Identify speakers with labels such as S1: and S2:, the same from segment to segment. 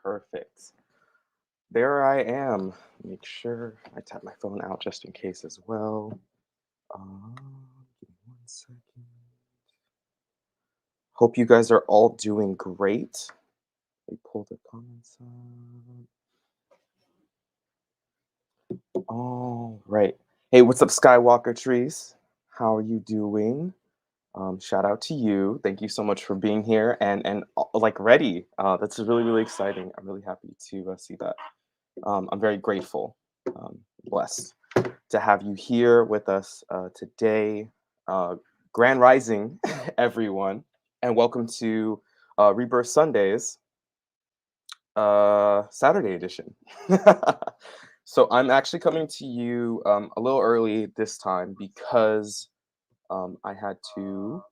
S1: Perfect. There I am. Make sure I tap my phone out just in case as well. Give me 1 second. Hope you guys are all doing great. Let me pull the comments up. All right. Hey, what's up, Skywalker Trees? How are you doing? Shout out to you. Thank you so much for being here and like ready. That's really exciting. I'm really happy to see that. I'm very grateful, blessed to have you here with us today. Grand Rising, everyone, and welcome to Rebirth Sundays, Saturday edition. So I'm actually coming to you a little early this time because I had to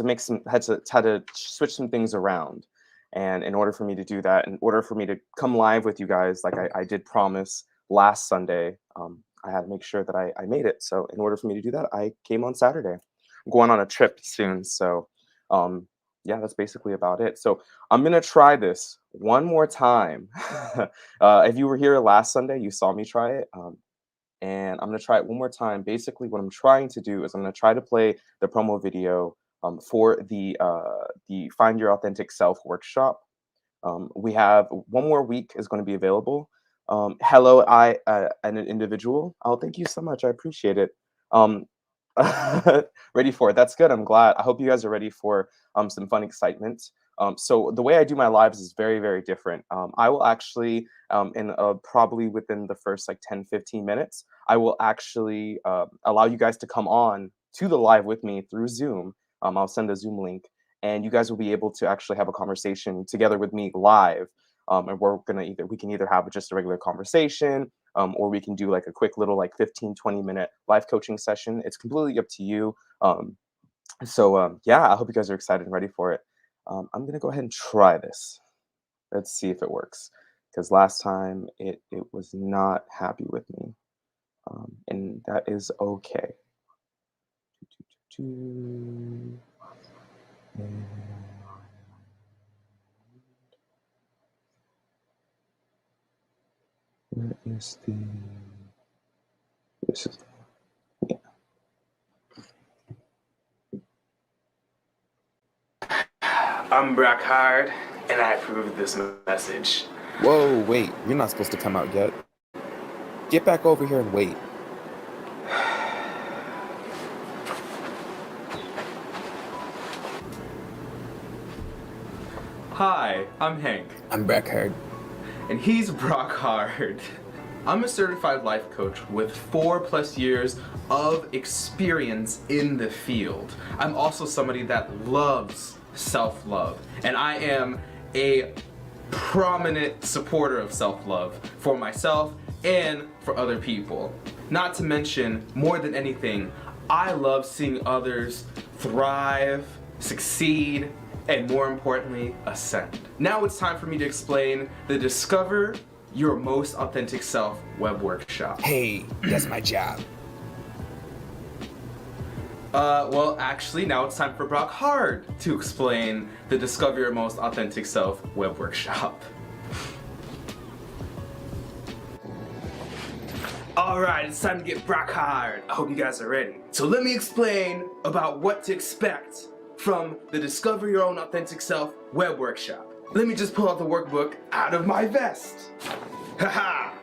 S1: make some had to switch some things around, and in order for me to do that, in order for me to come live with you guys, like I did promise last Sunday, I had to make sure that I made it. So in order for me to do that, I came on Saturday. I'm going on a trip soon, so yeah, that's basically about it. So I'm gonna try this one more time. If you were here last Sunday, you saw me try it. And I'm gonna try it one more time. Basically, what I'm trying to do is I'm gonna try to play the promo video for the Find Your Authentic Self workshop. We have one more week is going to be available. Hello, an individual. Oh, thank you so much. I appreciate it. Um, ready for it. That's good. I'm glad. I hope you guys are ready for some fun excitement. So the way I do my lives is very different. I will actually, in probably within the first like 10-15 minutes, I will actually allow you guys to come on to the live with me through Zoom. I'll send a Zoom link, and you guys will be able to actually have a conversation together with me live. And we can either have just a regular conversation, or we can do like a quick little like 15-20 minute live coaching session. It's completely up to you. Yeah, I hope you guys are excited and ready for it. I'm gonna go ahead and try this. Let's see if it works, because last time it was not happy with me, and that is okay. And where is the? This is yeah.
S2: I'm Brock Hard, and I approve this message.
S3: Whoa, wait, you're not supposed to come out yet. Get back over here and wait.
S2: Hi, I'm Hank.
S3: I'm Brock Hard.
S2: And he's Brock Hard. I'm a certified life coach with 4+ years of experience in the field. I'm also somebody that loves self-love, and I am a prominent supporter of self-love for myself and for other people. Not to mention, more than anything, I love seeing others thrive, succeed, and more importantly, ascend. Now it's time for me to explain the Discover Your Most Authentic Self web workshop.
S3: Hey, that's my job.
S2: Well, actually, now it's time for Brock Hard to explain the Discover Your Most Authentic Self web workshop. Alright, it's time to get Brock Hard. I hope you guys are ready. So let me explain about what to expect from the Discover Your Own Authentic Self web workshop. Let me just pull out the workbook out of my vest. Haha!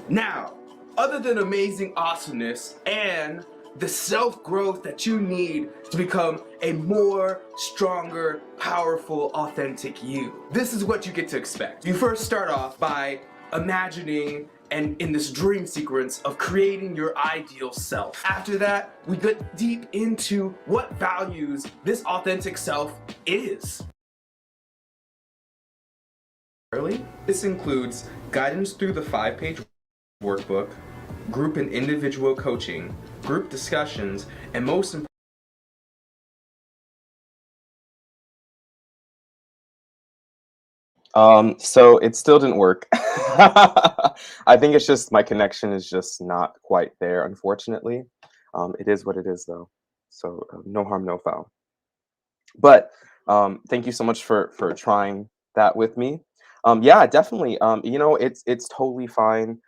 S2: Now, other than amazing awesomeness and the self-growth that you need to become a more stronger, powerful, authentic you, this is what you get to expect. You first start off by imagining and in this dream sequence of creating your ideal self. After that, we get deep into what values this authentic self is. This includes guidance through the 5-page workbook, group and individual coaching, group discussions, and most importantly,
S1: So it still didn't work. I think it's just my connection is just not quite there, unfortunately. It is what it is, though. So no harm, no foul. But thank you so much for trying that with me. Yeah, definitely. It's totally fine.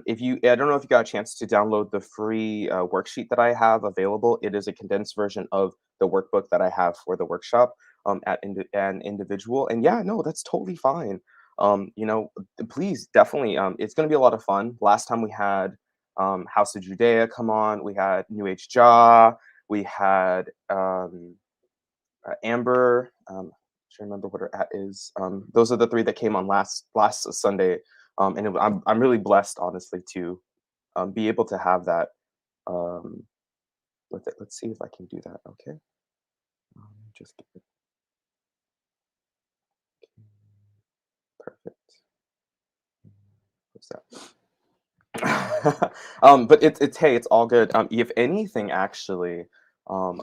S1: If you, I don't know if you got a chance to download the free worksheet that I have available. It is a condensed version of the workbook that I have for the workshop an individual. And yeah, no, that's totally fine. Please, definitely. It's going to be a lot of fun. Last time we had House of Judea come on. We had New Age Jah. We had Amber. Trying to remember what her at is. Those are the three that came on last Sunday, I'm really blessed, honestly, to be able to have that um, with it. Let's see if I can do that. Okay, just get it. Perfect. What's that? But it's hey, it's all good. If anything, actually,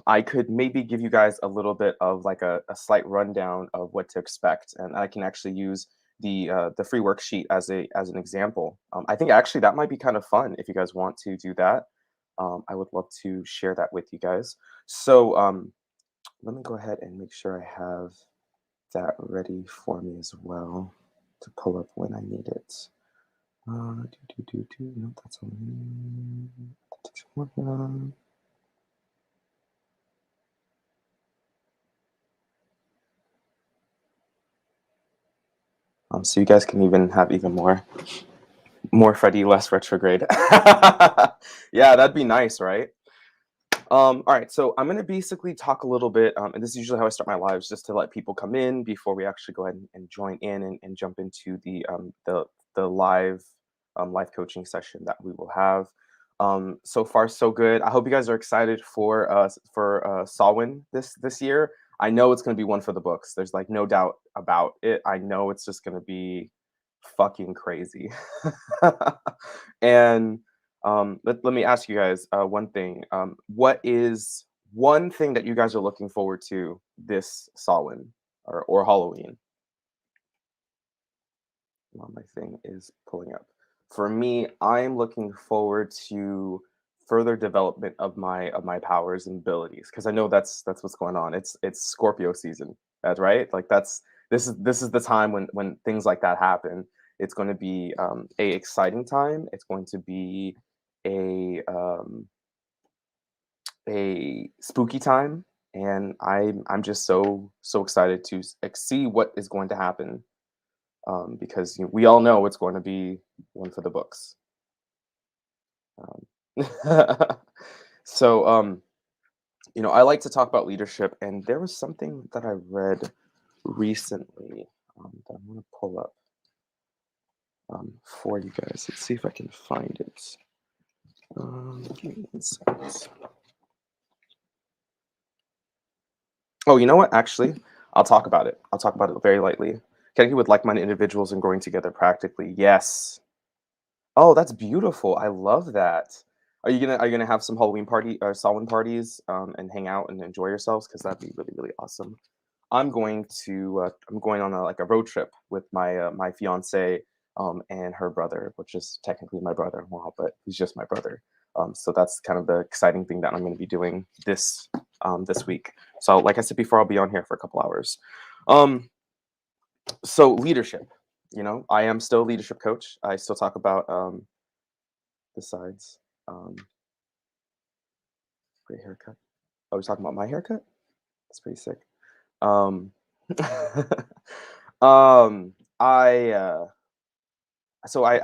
S1: I could maybe give you guys a little bit of like a slight rundown of what to expect, and I can actually use the free worksheet as an example. I think actually that might be kind of fun if you guys want to do that. I would love to share that with you guys. So let me go ahead and make sure I have that ready for me as well to pull up when I need it. No, that's on. So you guys can even have even more Freddy, less retrograde. Yeah, that'd be nice, right? All right, so I'm gonna basically talk a little bit, and this is usually how I start my lives, just to let people come in before we actually go ahead and join in and jump into the live coaching session that we will have. So far, so good. I hope you guys are excited for Samhain this year. I know it's gonna be one for the books. There's like no doubt about it. I know it's just gonna be fucking crazy. And let me ask you guys one thing. What is one thing that you guys are looking forward to this Samhain or Halloween? Well, my thing is pulling up. For me, I'm looking forward to further development of my powers and abilities because I know that's what's going on. It's Scorpio season. That's right. Like this is the time when things like that happen. It's going to be a exciting time. It's going to be a a spooky time, and I'm just so excited to see what is going to happen because we all know it's going to be one for the books. Um, so I like to talk about leadership, and there was something that I read recently that I'm going to pull up for you guys. Let's see if I can find it. Give me 1 second. Oh, you know what? Actually, I'll talk about it. I'll talk about it very lightly. Connecting with like-minded individuals and growing together practically. Yes. Oh, that's beautiful. I love that. Are you gonna have some Halloween party or Samhain parties and hang out and enjoy yourselves? Because that'd be really, really awesome. I'm going on a road trip with my fiance and her brother, which is technically my brother-in-law, but he's just my brother. So that's kind of the exciting thing that I'm going to be doing this week. So like I said before, I'll be on here for a couple hours. So leadership, I am still a leadership coach. I still talk about the sides. Great haircut. I was talking about my haircut. That's pretty sick. Um, I I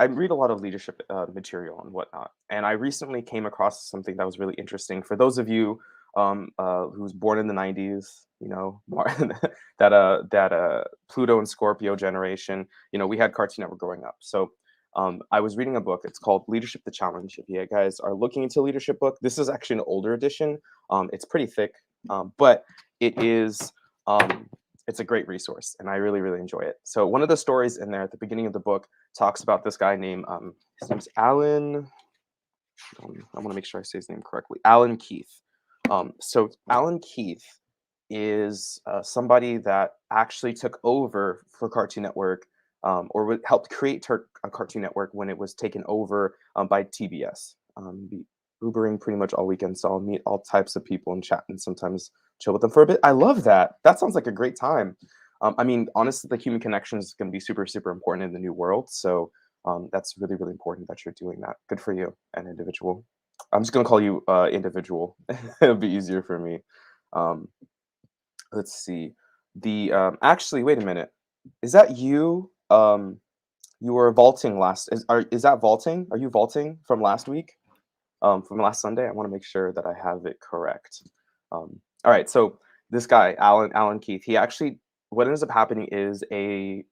S1: read a lot of leadership material and whatnot, and I recently came across something that was really interesting. For those of you who was born in the '90s, that Pluto and Scorpio generation, we had Cartoon Network growing up. So I was reading a book. It's called Leadership: The Challenge. If you guys are looking into a leadership book, this is actually an older edition. It's pretty thick, but it is. It's a great resource, and I really, really enjoy it. So one of the stories in there at the beginning of the book talks about this guy named his name's Alan. I want to make sure I say his name correctly. Alan Keith. So Alan Keith is somebody that actually took over for Cartoon Network, helped create a Cartoon Network when it was taken over by TBS. Be Ubering pretty much all weekend, so I'll meet all types of people and chat and sometimes chill with them for a bit. I love that. That sounds like a great time. I mean, honestly, the human connection is going to be super, super important in the new world. So that's really, really important that you're doing that. Good for you, an individual. I'm just going to call you individual. It'll be easier for me. Um, let's see. The actually, wait a minute. Is that you? You were vaulting last. Is that vaulting? Are you vaulting from last week? From last Sunday? I want to make sure that I have it correct. All right. So this guy, Alan Keith, he actually what ends up happening is the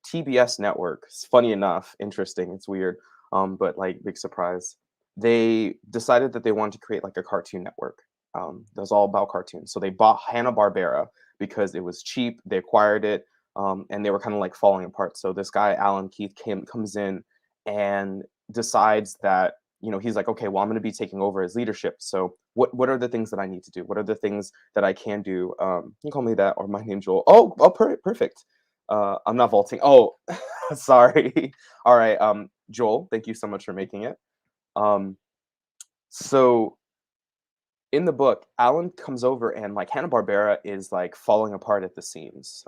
S1: TBS network. It's funny enough, interesting. It's weird, but like big surprise. They decided that they wanted to create like a cartoon network. That was all about cartoons. So they bought Hanna Barbera because it was cheap. They acquired it, and they were kind of like falling apart. So this guy, Alan Keith, comes in and decides that he's like, okay, well, I'm going to be taking over as leadership. So what are the things that I need to do? What are the things that I can do? You can call me that, or my name Joel. Oh, perfect. I'm not vaulting. Oh, sorry. All right. Joel, thank you so much for making it. So in the book, Alan comes over and like Hanna-Barbera is like falling apart at the seams.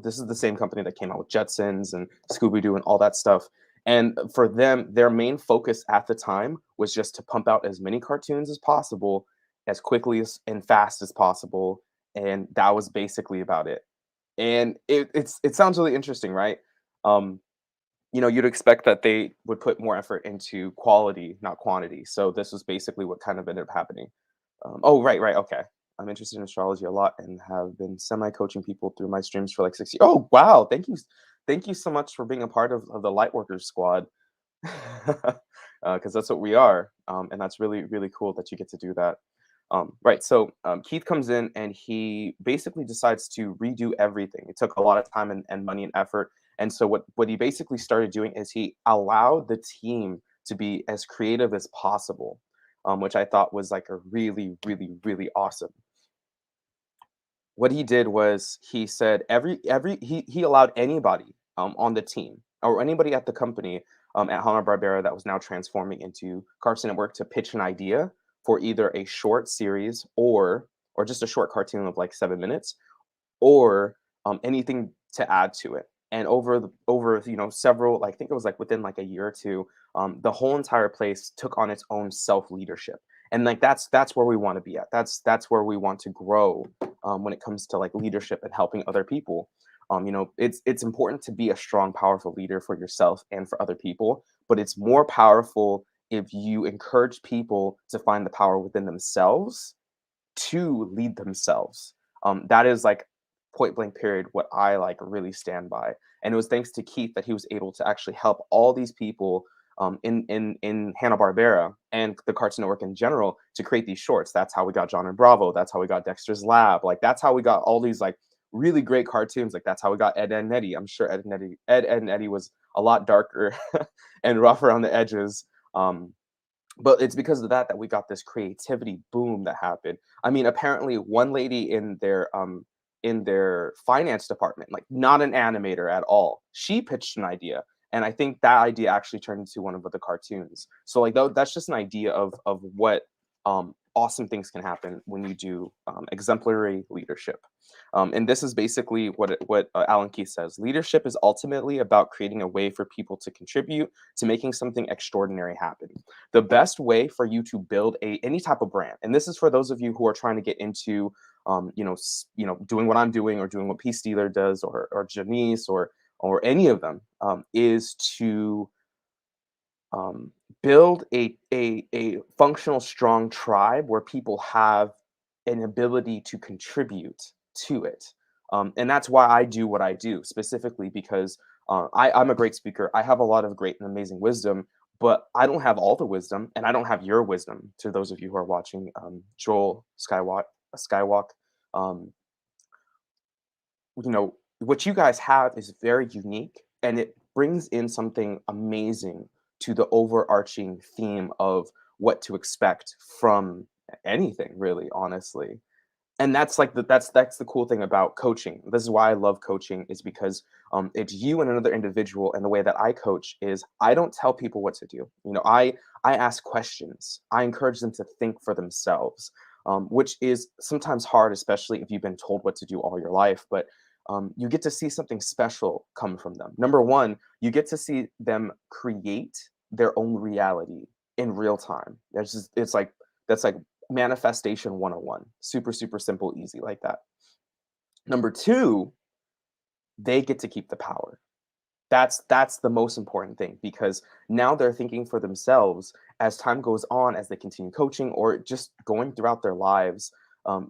S1: This is the same company that came out with Jetsons and Scooby-Doo and all that stuff. And for them, their main focus at the time was just to pump out as many cartoons as possible, as quickly and fast as possible. And that was basically about it. And it sounds really interesting, right? Um, you'd expect that they would put more effort into quality, not quantity. So this was basically what kind of ended up happening. Oh, right, right. Okay. I'm interested in astrology a lot and have been semi-coaching people through my streams for like 6 years. Oh, wow. Thank you. Thank you so much for being a part of the Lightworkers squad. Because that's what we are. And that's really, really cool that you get to do that. Right. So Keith comes in and he basically decides to redo everything. It took a lot of time and money and effort. And so what he basically started doing is he allowed the team to be as creative as possible, which I thought was like a really, really, really awesome. What he did was he said he allowed anybody on the team or anybody at the company at Hanna-Barbera that was now transforming into Cartoon Network to pitch an idea for either a short series or just a short cartoon of like 7 minutes or anything to add to it. And over several, like, I think it was like within like a year or two, the whole entire place took on its own self leadership. And like that's where we want to be at. That's where we want to grow when it comes to like leadership and helping other people. It's important to be a strong, powerful leader for yourself and for other people, but it's more powerful if you encourage people to find the power within themselves to lead themselves. That is like point blank period what I like really stand by. And it was thanks to Keith that he was able to actually help all these people in Hanna-Barbera and the Cartoon Network in general to create these shorts. That's how we got John and Bravo. That's how we got Dexter's Lab. Like that's how we got all these like really great cartoons. Like that's how we got Ed, Ed and Eddie. I'm sure Ed, Ed and Eddie was a lot darker and rough around the edges. But it's because of that we got this creativity boom that happened. I mean, apparently one lady in their finance department, like not an animator at all, she pitched an idea. And I think that idea actually turned into one of the cartoons. So like that's just an idea of what awesome things can happen when you do exemplary leadership. And this is basically what Alan Keith says. Leadership is ultimately about creating a way for people to contribute to making something extraordinary happen. The best way for you to build any type of brand, and this is for those of you who are trying to get into, doing what I'm doing or doing what Peace Stealer does or Janice or any of them, is to build a functional, strong tribe where people have an ability to contribute to it. And that's why I do what I do, specifically because I'm a great speaker. I have a lot of great and amazing wisdom, but I don't have all the wisdom, and I don't have your wisdom. To those of you who are watching, Joel Skywalk, um, what you guys have is very unique, and it brings in something amazing to the overarching theme of what to expect from anything, really, honestly. And that's like that's the cool thing about coaching. This is why I love coaching, is because it's you and another individual. And the way that I coach is I don't tell people what to do. I ask questions. I encourage them to think for themselves, which is sometimes hard, especially if you've been told what to do all your life. But you get to see something special come from them. Number one, you get to see them create their own reality in real time. It's like that's like manifestation 101. Super, super simple, easy like that. Number two, they get to keep the power. That's the most important thing because now they're thinking for themselves as time goes on, as they continue coaching or just going throughout their lives.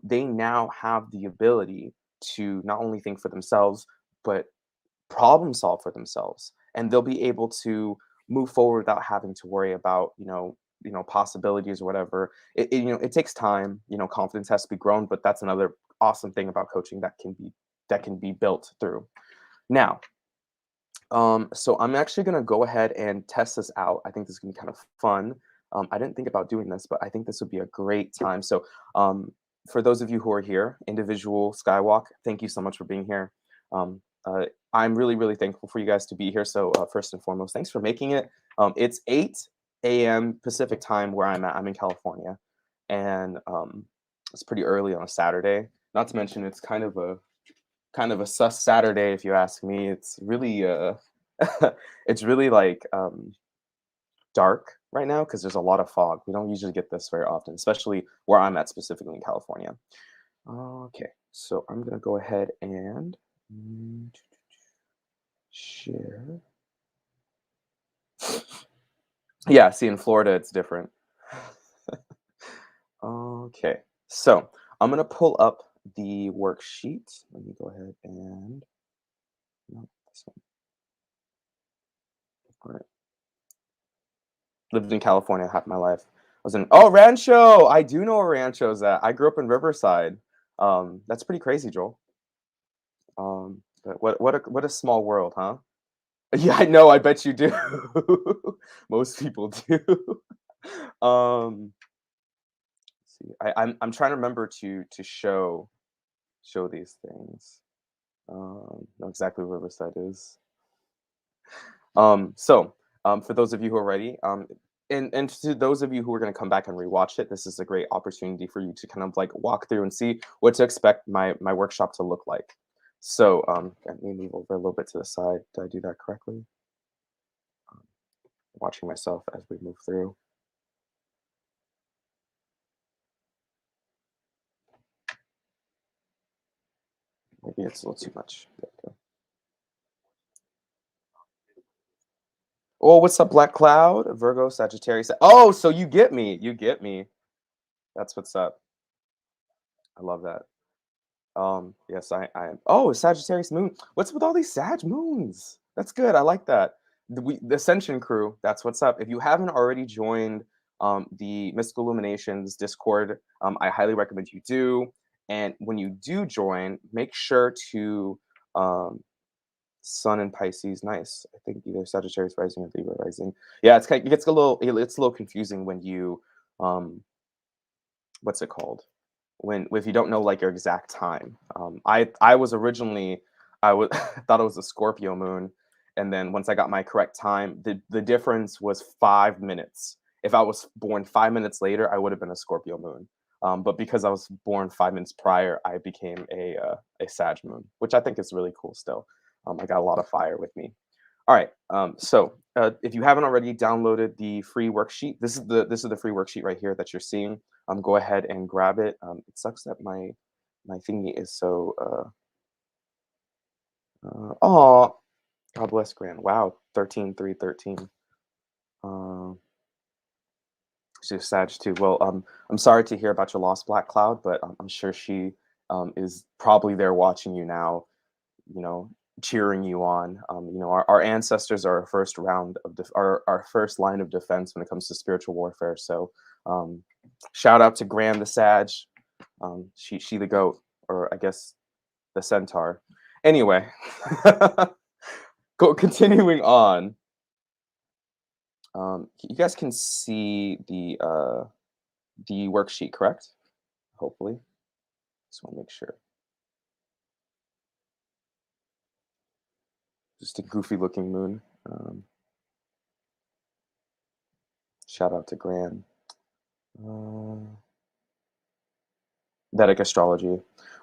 S1: They now have the ability to not only think for themselves, but problem solve for themselves, and they'll be able to move forward without having to worry about possibilities or whatever. It takes time. Confidence has to be grown, but that's another awesome thing about coaching that can be built through. Now, so I'm actually gonna go ahead and test this out. I think this is gonna be kind of fun. I didn't think about doing this, but I think this would be a great time. So, for those of you who are here, individual Skywalk, thank you so much for being here. Um, I'm really, really thankful for you guys to be here. So, first and foremost, thanks for making it. It's 8 a.m. Pacific time where I'm at. I'm in California, and it's pretty early on a Saturday. Not to mention, it's kind of a sus Saturday, if you ask me. It's really it's really like dark right now because there's a lot of fog. We don't usually get this very often, especially where I'm at, specifically in California. Okay, so I'm gonna go ahead and share. Yeah, see, in Florida, it's different. Okay, so I'm gonna pull up the worksheet. Let me go ahead and no, this one. All right. Lived in California half my life. I was in Rancho. I do know where Rancho's at. I grew up in Riverside. That's pretty crazy, Joel. But what a small world, huh? Yeah, I know. I bet you do. Most people do. Let's see, I'm trying to remember to show these things. Know exactly where Riverside is. For those of you who are ready, and to those of you who are going to come back and rewatch it, this is a great opportunity for you to kind of like walk through and see what to expect my workshop to look like. So, let me move over a little bit to the side. Did I do that correctly? Watching myself as we move through. Maybe it's a little too much. There we go. Oh, what's up, Black Cloud? Virgo, Sagittarius. Oh, so you get me. You get me. That's what's up. I love that. Yes, I am. Oh, Sagittarius moon. What's with all these Sag moons? That's good. I like that. The Ascension crew. That's what's up. If you haven't already joined the Mystical Illuminations Discord, I highly recommend you do. And when you do join, make sure to um, Sun and Pisces. Nice. I think either Sagittarius rising or Libra rising. Yeah, it's a little confusing when you what's it called? When if you don't know like your exact time. I was originally I was thought it was a Scorpio moon, and then once I got my correct time, the difference was 5 minutes. If I was born 5 minutes later, I would have been a Scorpio moon. But because I was born 5 minutes prior, I became a Sag moon, which I think is really cool. Still, I got a lot of fire with me. All right. If you haven't already downloaded the free worksheet, this is the free worksheet right here that you're seeing. Go ahead and grab it. It sucks that my thingy is so. Oh, God bless Gran. Wow, 13-3-13. She's Sag too. Well, I'm sorry to hear about your loss, Black Cloud, but I'm sure she is probably there watching you now. You know, cheering you on. Our ancestors are our first round of our first line of defense when it comes to spiritual warfare. So, shout out to Gran the Sag. She the goat, or I guess the centaur. Anyway, continuing on. You guys can see the worksheet, correct? Hopefully, just want to make sure. Just a goofy looking moon. Shout out to Gran. Vedic astrology.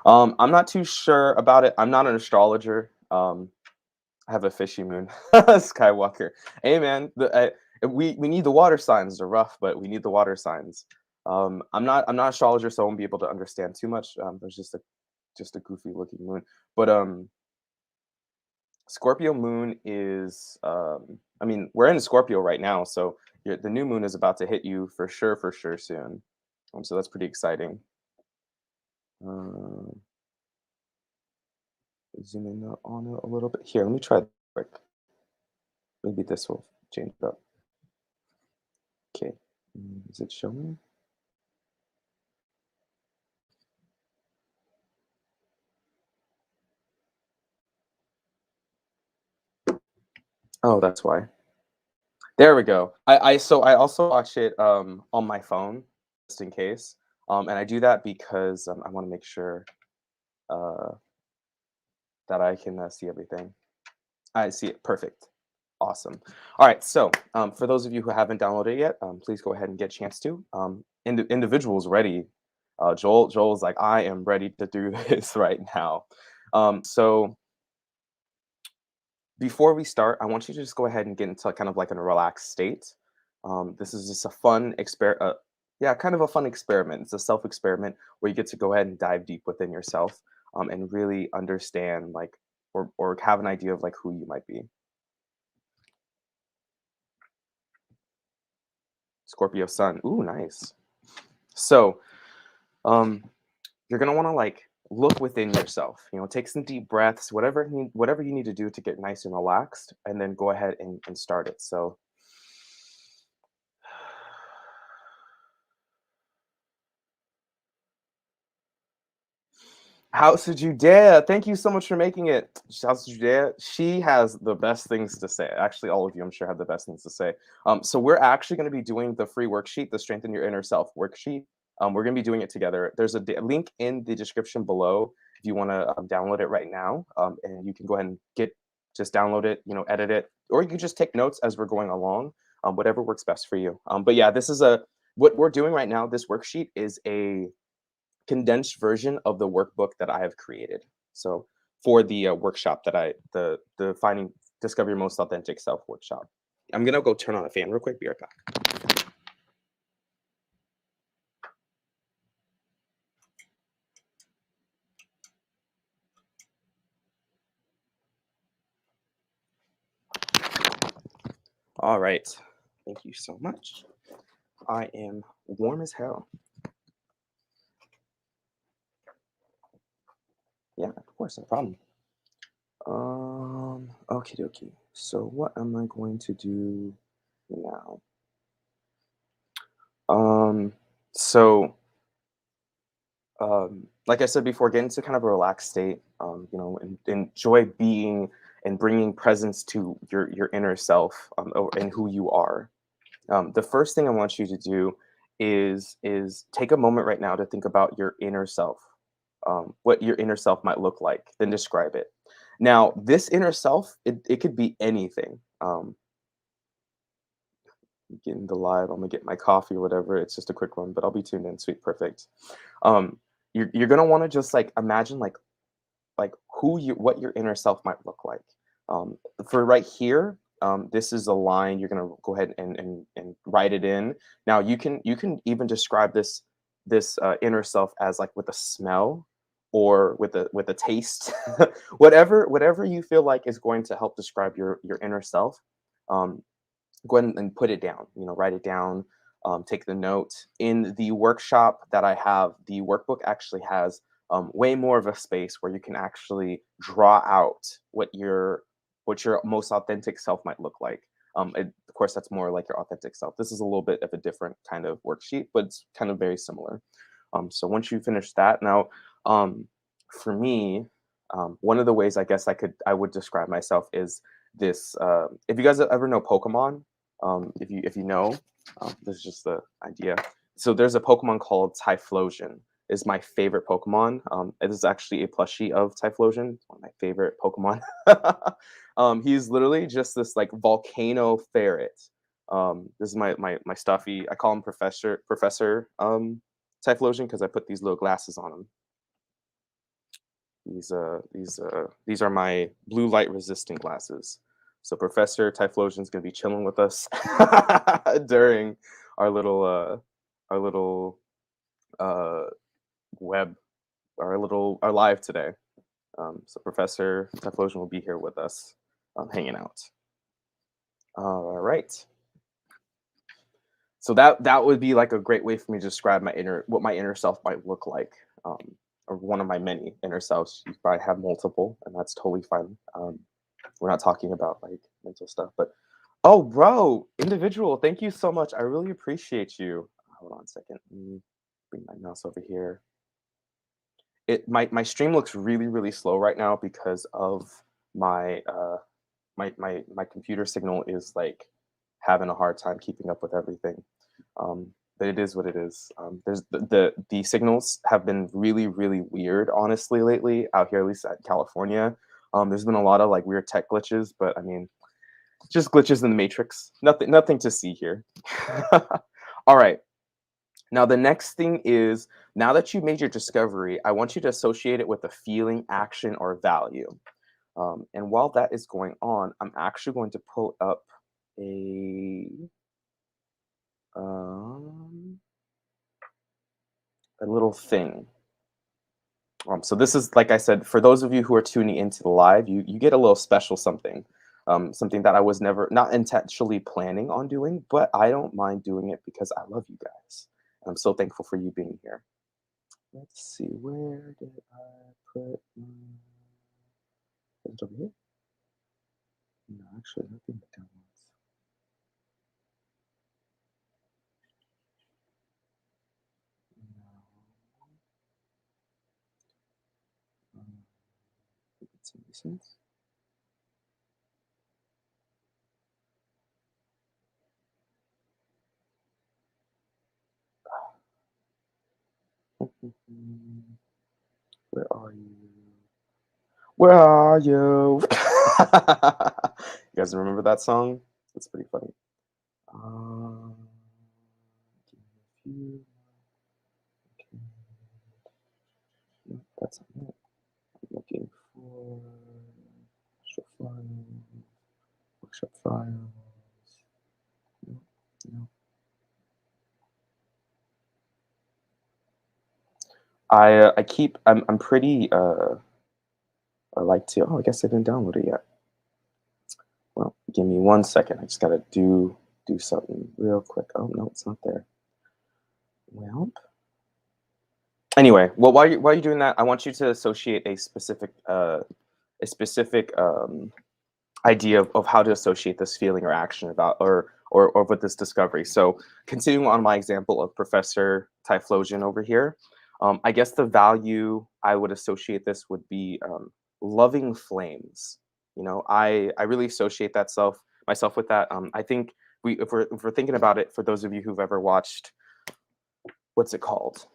S1: I'm not too sure about it. I'm not an astrologer. I have a fishy moon, Skywalker. Hey man, we need the water signs. They're rough, but we need the water signs. I'm not astrologer, so I won't be able to understand too much. There's just a goofy looking moon, but Scorpio moon is I mean, we're in Scorpio right now, so the new moon is about to hit you for sure soon. So that's pretty exciting. Um, zoom in on it a little bit. Here, let me try it quick. Maybe this will change it up. Okay. Is it showing? Oh, that's why. There we go. I also watch it on my phone just in case. And I do that because I want to make sure uh that I can see everything. I see it. Perfect. Awesome. All right. So, for those of you who haven't downloaded it yet, please go ahead and get a chance to. Individuals ready. Joel's like, I am ready to do this right now. So before we start, I want you to just go ahead and get into kind of like a relaxed state. This is just a fun yeah, kind of a fun experiment. It's a self experiment where you get to go ahead and dive deep within yourself, and really understand like or have an idea of like who you might be. Scorpio Sun. Ooh, nice. So, um, you're gonna want to like look within yourself. Take some deep breaths, whatever you need to do to get nice and relaxed, and then go ahead and start it. So, House of Judea, thank you so much for making it. House of Judea, she has the best things to say. Actually, all of you, I'm sure, have the best things to say. So we're actually going to be doing the free worksheet, the Strengthen Your Inner Self worksheet. We're going to be doing it together. There's a link in the description below if you want to download it right now, and you can go ahead and just download it, edit it, or you can just take notes as we're going along, whatever works best for you. But yeah, what we're doing right now. This worksheet is a condensed version of the workbook that I have created. So for the workshop that the finding discover your most authentic self workshop. I'm gonna go turn on a fan real quick. Be right back. All right. Thank you so much. I am warm as hell. Yeah, of course, no problem. Okay, dokie. So what am I going to do now? Um, so like I said before, get into kind of a relaxed state. And enjoy being and bringing presence to your inner self, and who you are. The first thing I want you to do is take a moment right now to think about your inner self, what your inner self might look like, then describe it. Now, this inner self, it could be anything. Getting the live, I'm gonna get my coffee or whatever. It's just a quick one, but I'll be tuned in. Sweet, perfect. Um, you're gonna want to just like imagine like what your inner self might look like. For right here, this is a line. You're gonna go ahead and write it in. Now you can even describe this inner self as like with a smell or with a taste, whatever you feel like is going to help describe your inner self. Um, Go ahead and put it down. Write it down. Take the note. In the workshop that I have, the workbook actually has way more of a space where you can actually draw out what your most authentic self might look like. Of course, that's more like your authentic self. This is a little bit of a different kind of worksheet, but it's kind of very similar. So once you finish that, now for me, one of the ways I guess I would describe myself is this. If you guys ever know Pokemon, if you know, this is just the idea. So there's a Pokemon called Typhlosion. Is my favorite Pokemon. It is actually a plushie of Typhlosion. It's one of my favorite Pokemon. He's literally just this like volcano ferret. This is my stuffy. I call him Professor. Typhlosion because I put these little glasses on them. These are my blue light resistant glasses. So Professor Typhlosion is going to be chilling with us during our little uh, web, our live today. So Professor Typhlosion will be here with us, hanging out. All right. So that would be like a great way for me to describe what my inner self might look like, or one of my many inner selves. You probably have multiple, and that's totally fine. We're not talking about like mental stuff, but oh, bro, individual, thank you so much. I really appreciate you. Hold on a second. Let me bring my mouse over here. My stream looks really slow right now because of my my computer signal is like having a hard time keeping up with everything. But it is what it is. There's the signals have been really weird, honestly, lately out here, at least at California. There's been a lot of like weird tech glitches, but I mean, just glitches in the matrix. Nothing to see here. All right. Now the next thing is, now that you made your discovery, I want you to associate it with a feeling, action, or value. And while that is going on, I'm actually going to pull up a little thing. So this is, like I said, for those of you who are tuning into the live, you get a little special something, something that I was not intentionally planning on doing, but I don't mind doing it because I love you guys. And I'm so thankful for you being here. Let's see, where did I put is it over here? No, actually, I think that was. No. It's any sense. Where are you? Where are you? You guys remember that song? It's pretty funny. Give me a few. Okay. No, that's not it. I'm looking for workshop files. Workshop files. No, no. I'm pretty I like to. Oh, I guess I didn't download it yet. Well, give me 1 second. I just gotta do something real quick. Oh no, it's not there. Well, anyway, well, while you're doing that, I want you to associate a specific idea of how to associate this feeling or action about or with this discovery. So continuing on my example of Professor Typhlosion over here, I guess the value I would associate this would be loving flames. You know, I really associate myself with that. I think if we're thinking about it, for those of you who've ever watched, what's it called?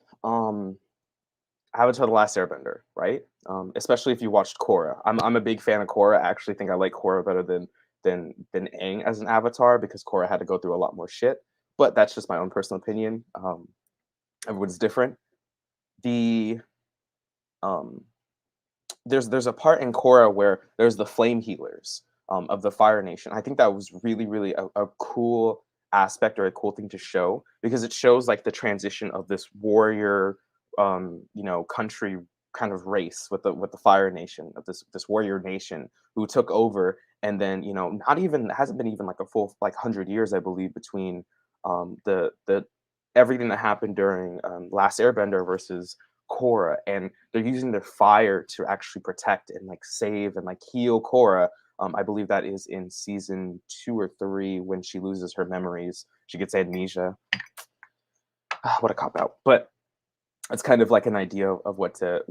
S1: Avatar: The Last Airbender, right? Especially if you watched Korra. I'm a big fan of Korra. I actually think I like Korra better than Aang as an Avatar because Korra had to go through a lot more shit. But that's just my own personal opinion. Everyone's different. The there's a part in Korra where there's the flame healers of the Fire Nation. I think that was really a cool aspect or a cool thing to show because it shows like the transition of this warrior country kind of race with the Fire Nation, of this warrior nation who took over, and then not even hasn't been even like a full like 100 years, I believe, between the everything that happened during Last Airbender versus Korra, and they're using their fire to actually protect and like save and like heal Korra. I believe that is in season 2 or 3 when she loses her memories. She gets amnesia. What a cop out! But it's kind of like an idea of what to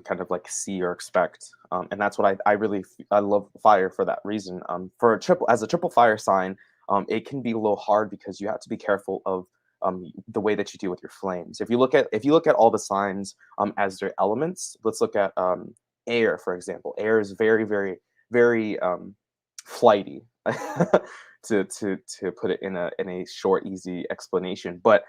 S1: kind of like see or expect, and that's what I love fire for that reason. For a triple fire sign, it can be a little hard because you have to be careful of the way that you deal with your flames. If you look at all the signs as their elements, let's look at air, for example. Air is very flighty, to put it in a short, easy explanation. But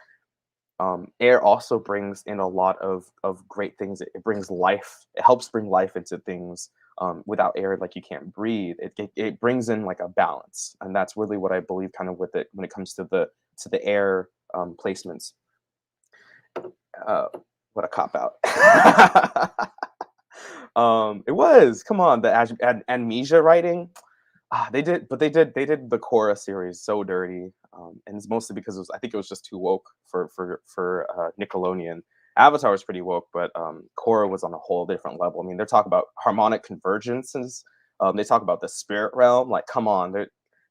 S1: Air also brings in a lot of great things. It brings life. It helps bring life into things. Without air, like you can't breathe. It brings in like a balance, and that's really what I believe kind of with it when it comes to the air placements. Uh, what a cop out. It was. Come on, the amnesia writing. They did the Korra series so dirty, and it's mostly because I think it was just too woke for Nickelodeon. Avatar was pretty woke, but Korra was on a whole different level. I mean, they're talking about harmonic convergences. They talk about the spirit realm. Like, come on,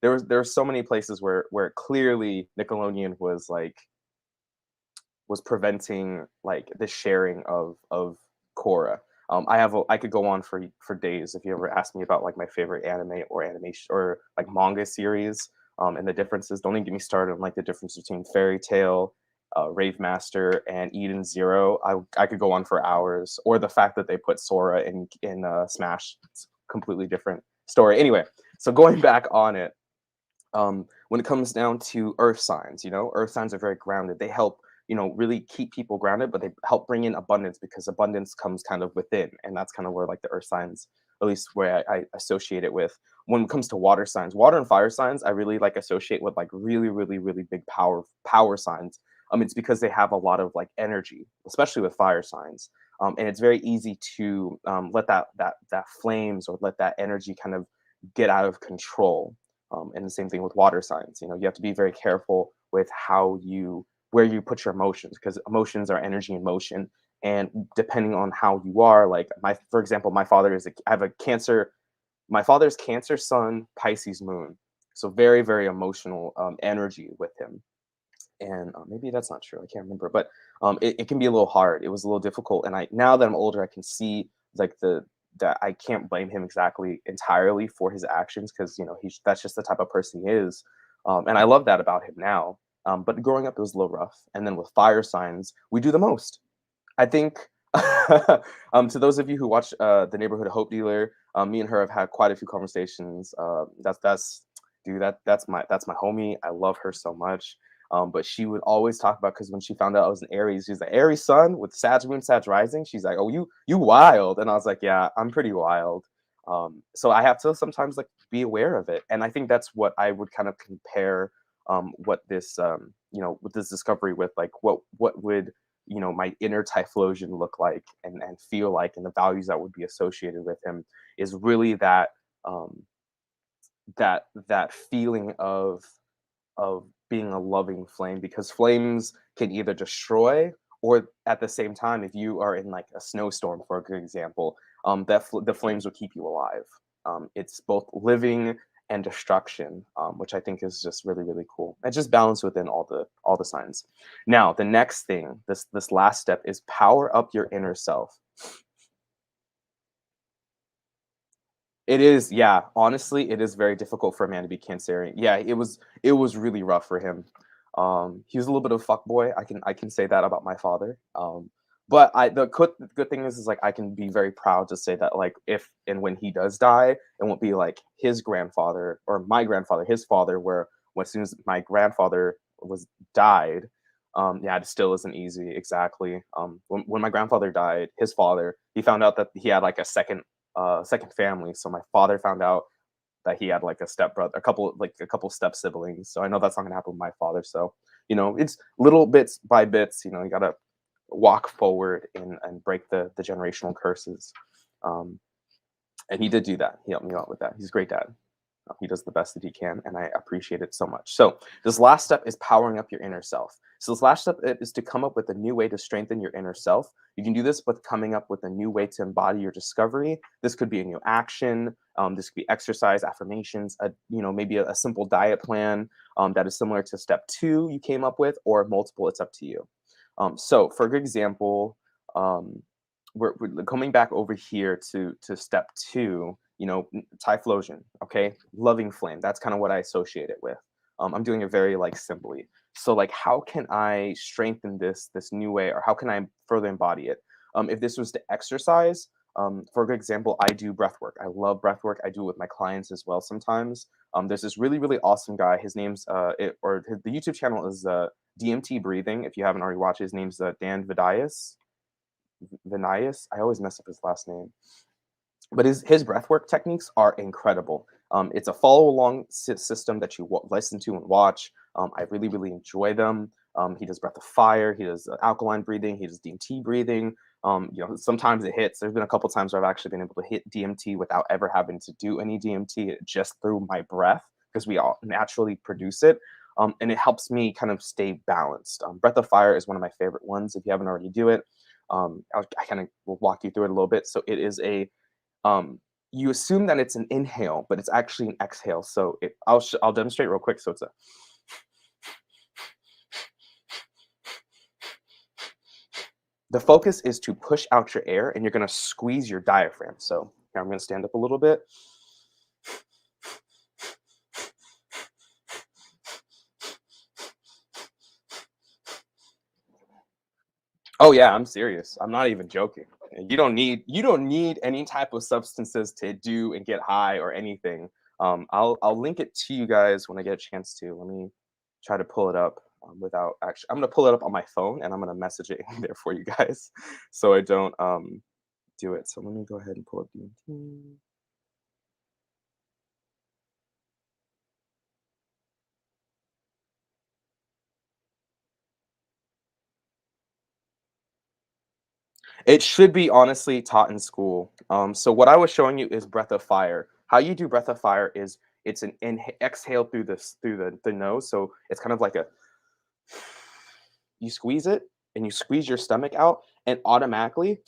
S1: there were so many places where clearly Nickelodeon was preventing like the sharing of Korra. I could go on for days if you ever ask me about like my favorite anime or animation or like manga series, and the differences. Don't even get me started on like the difference between Fairy Tail, Rave Master, and Eden Zero. I could go on for hours. Or the fact that they put Sora in Smash. It's a completely different story. Anyway, so going back on it, when it comes down to earth signs, earth signs are very grounded. They help, really keep people grounded, but they help bring in abundance because abundance comes kind of within. And that's kind of where like the earth signs, at least where I associate it with. When it comes to water signs, water and fire signs, I really like associate with like really, really, really big power signs. It's because they have a lot of like energy, especially with fire signs. And it's very easy to let that flames or let that energy kind of get out of control. And the same thing with water signs. You have to be very careful with where you put your emotions, because emotions are energy in motion. And depending on how you are, like for example, I have a Cancer. My father's Cancer Sun, Pisces Moon, so very very emotional energy with him. And maybe that's not true. I can't remember, but it can be a little hard. It was a little difficult, and now that I'm older, I can see like that I can't blame him exactly entirely for his actions, because that's just the type of person he is, and I love that about him now. But growing up, it was a little rough. And then with fire signs, we do the most. I think. To those of you who watch the Neighborhood Hope Dealer, me and her have had quite a few conversations. That's dude, that's my homie. I love her so much. But she would always talk about, because when she found out I was an Aries, she's like, Aries sun with Sag moon, Sag rising. She's like, oh, you wild. And I was like, yeah, I'm pretty wild. So I have to sometimes like be aware of it. And I think that's what I would kind of compare what this with this discovery with, like what would my inner Typhlosion look like and feel like, and the values that would be associated with him, is really um, that feeling of being a loving flame, because flames can either destroy, or at the same time, if you are in like a snowstorm, for a good example, the flames will keep you alive. It's both living and destruction, which I think is just really really cool. And just balance within all the signs. Now the next thing, this last step, is power up your inner self. It is, yeah. Honestly, it is very difficult for a man to be Cancerian. Yeah, it was really rough for him. He was a little bit of a fuck boy. I can say that about my father. But the good thing is like I can be very proud to say that, like, if and when he does die, it won't be like his grandfather or my grandfather, his father, where as soon as my grandfather was died, yeah, it still isn't easy. Exactly. When my grandfather died, his father, he found out that he had like a second family. So my father found out that he had like a stepbrother, a couple step siblings. So I know that's not gonna happen with my father. So it's little bits by bits. You gotta walk forward and break the generational curses. Um, and he did do that. He helped me out with that. He's a great dad. He does the best that he can, and I appreciate it so much. So this last step is powering up your inner self. So this last step is to come up with a new way to strengthen your inner self. You can do this with coming up with a new way to embody your discovery. This could be a new action. This could be exercise, affirmations, maybe a simple diet plan that is similar to step 2 you came up with, or multiple. It's up to you. So for good example, um, we're coming back over here to step 2, Typhlosion, okay? Loving flame. That's kind of what I associate it with. I'm doing it very like simply. So like, how can I strengthen this new way, or how can I further embody it? If this was to exercise, for a good example, I do breath work. I love breath work. I do it with my clients as well sometimes. There's this really really awesome guy. His name's the YouTube channel is DMT breathing. If you haven't already watched, his name's Dan Vidias. Vinias. I always mess up his last name, but his breathwork techniques are incredible. It's a follow along system that you listen to and watch. I really really enjoy them. He does breath of fire. He does alkaline breathing. He does DMT breathing. Sometimes it hits. There's been a couple times where I've actually been able to hit DMT without ever having to do any DMT, just through my breath, because we all naturally produce it. And it helps me kind of stay balanced. Breath of fire is one of my favorite ones. If you haven't already do it, I kind of will walk you through it a little bit. So it is you assume that it's an inhale, but it's actually an exhale. So I'll demonstrate real quick. So it's a the focus is to push out your air, and you're going to squeeze your diaphragm. So here I'm going to stand up a little bit. Oh yeah, I'm serious. I'm not even joking. You don't need any type of substances to do and get high or anything. I'll link it to you guys when I get a chance to. Let me try to pull it up without actually. I'm gonna pull it up on my phone and I'm gonna message it in there for you guys, so I don't do it. So let me go ahead and pull up DMT. It should be honestly taught in school. So what I was showing you is breath of fire. How you do breath of fire is it's an exhale through the nose. So it's kind of like a you squeeze it and you squeeze your stomach out, and automatically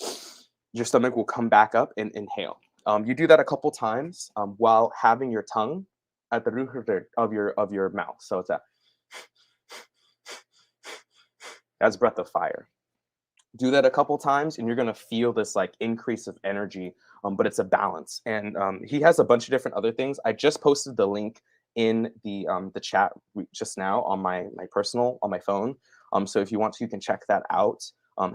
S1: your stomach will come back up and inhale. You do that a couple times while having your tongue at the roof of your mouth. So it's that's breath of fire. Do that a couple times and you're going to feel this like increase of energy, but it's a balance. And he has a bunch of different other things. I just posted the link in the chat just now on my personal on my phone. So if you want to, you can check that out.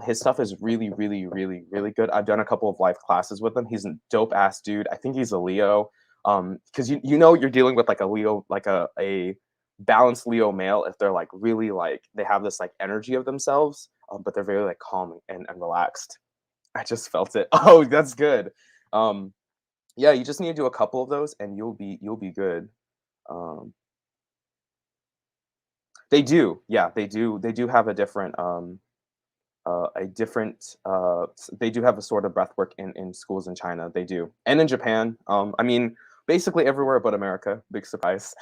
S1: His stuff is really really really really good. I've done a couple of live classes with him. He's a dope ass dude. I think he's a Leo, because you know you're dealing with like a Leo, like a balanced Leo male, if they're like really like they have this like energy of themselves, but they're very like calm and relaxed. I just felt it. Oh, that's good. Um, yeah, you just need to do a couple of those, and you'll be good. Um, they do, yeah, they do. They do have a different. They do have a sort of breathwork in schools in China. They do, and in Japan. I mean, basically everywhere but America. Big surprise.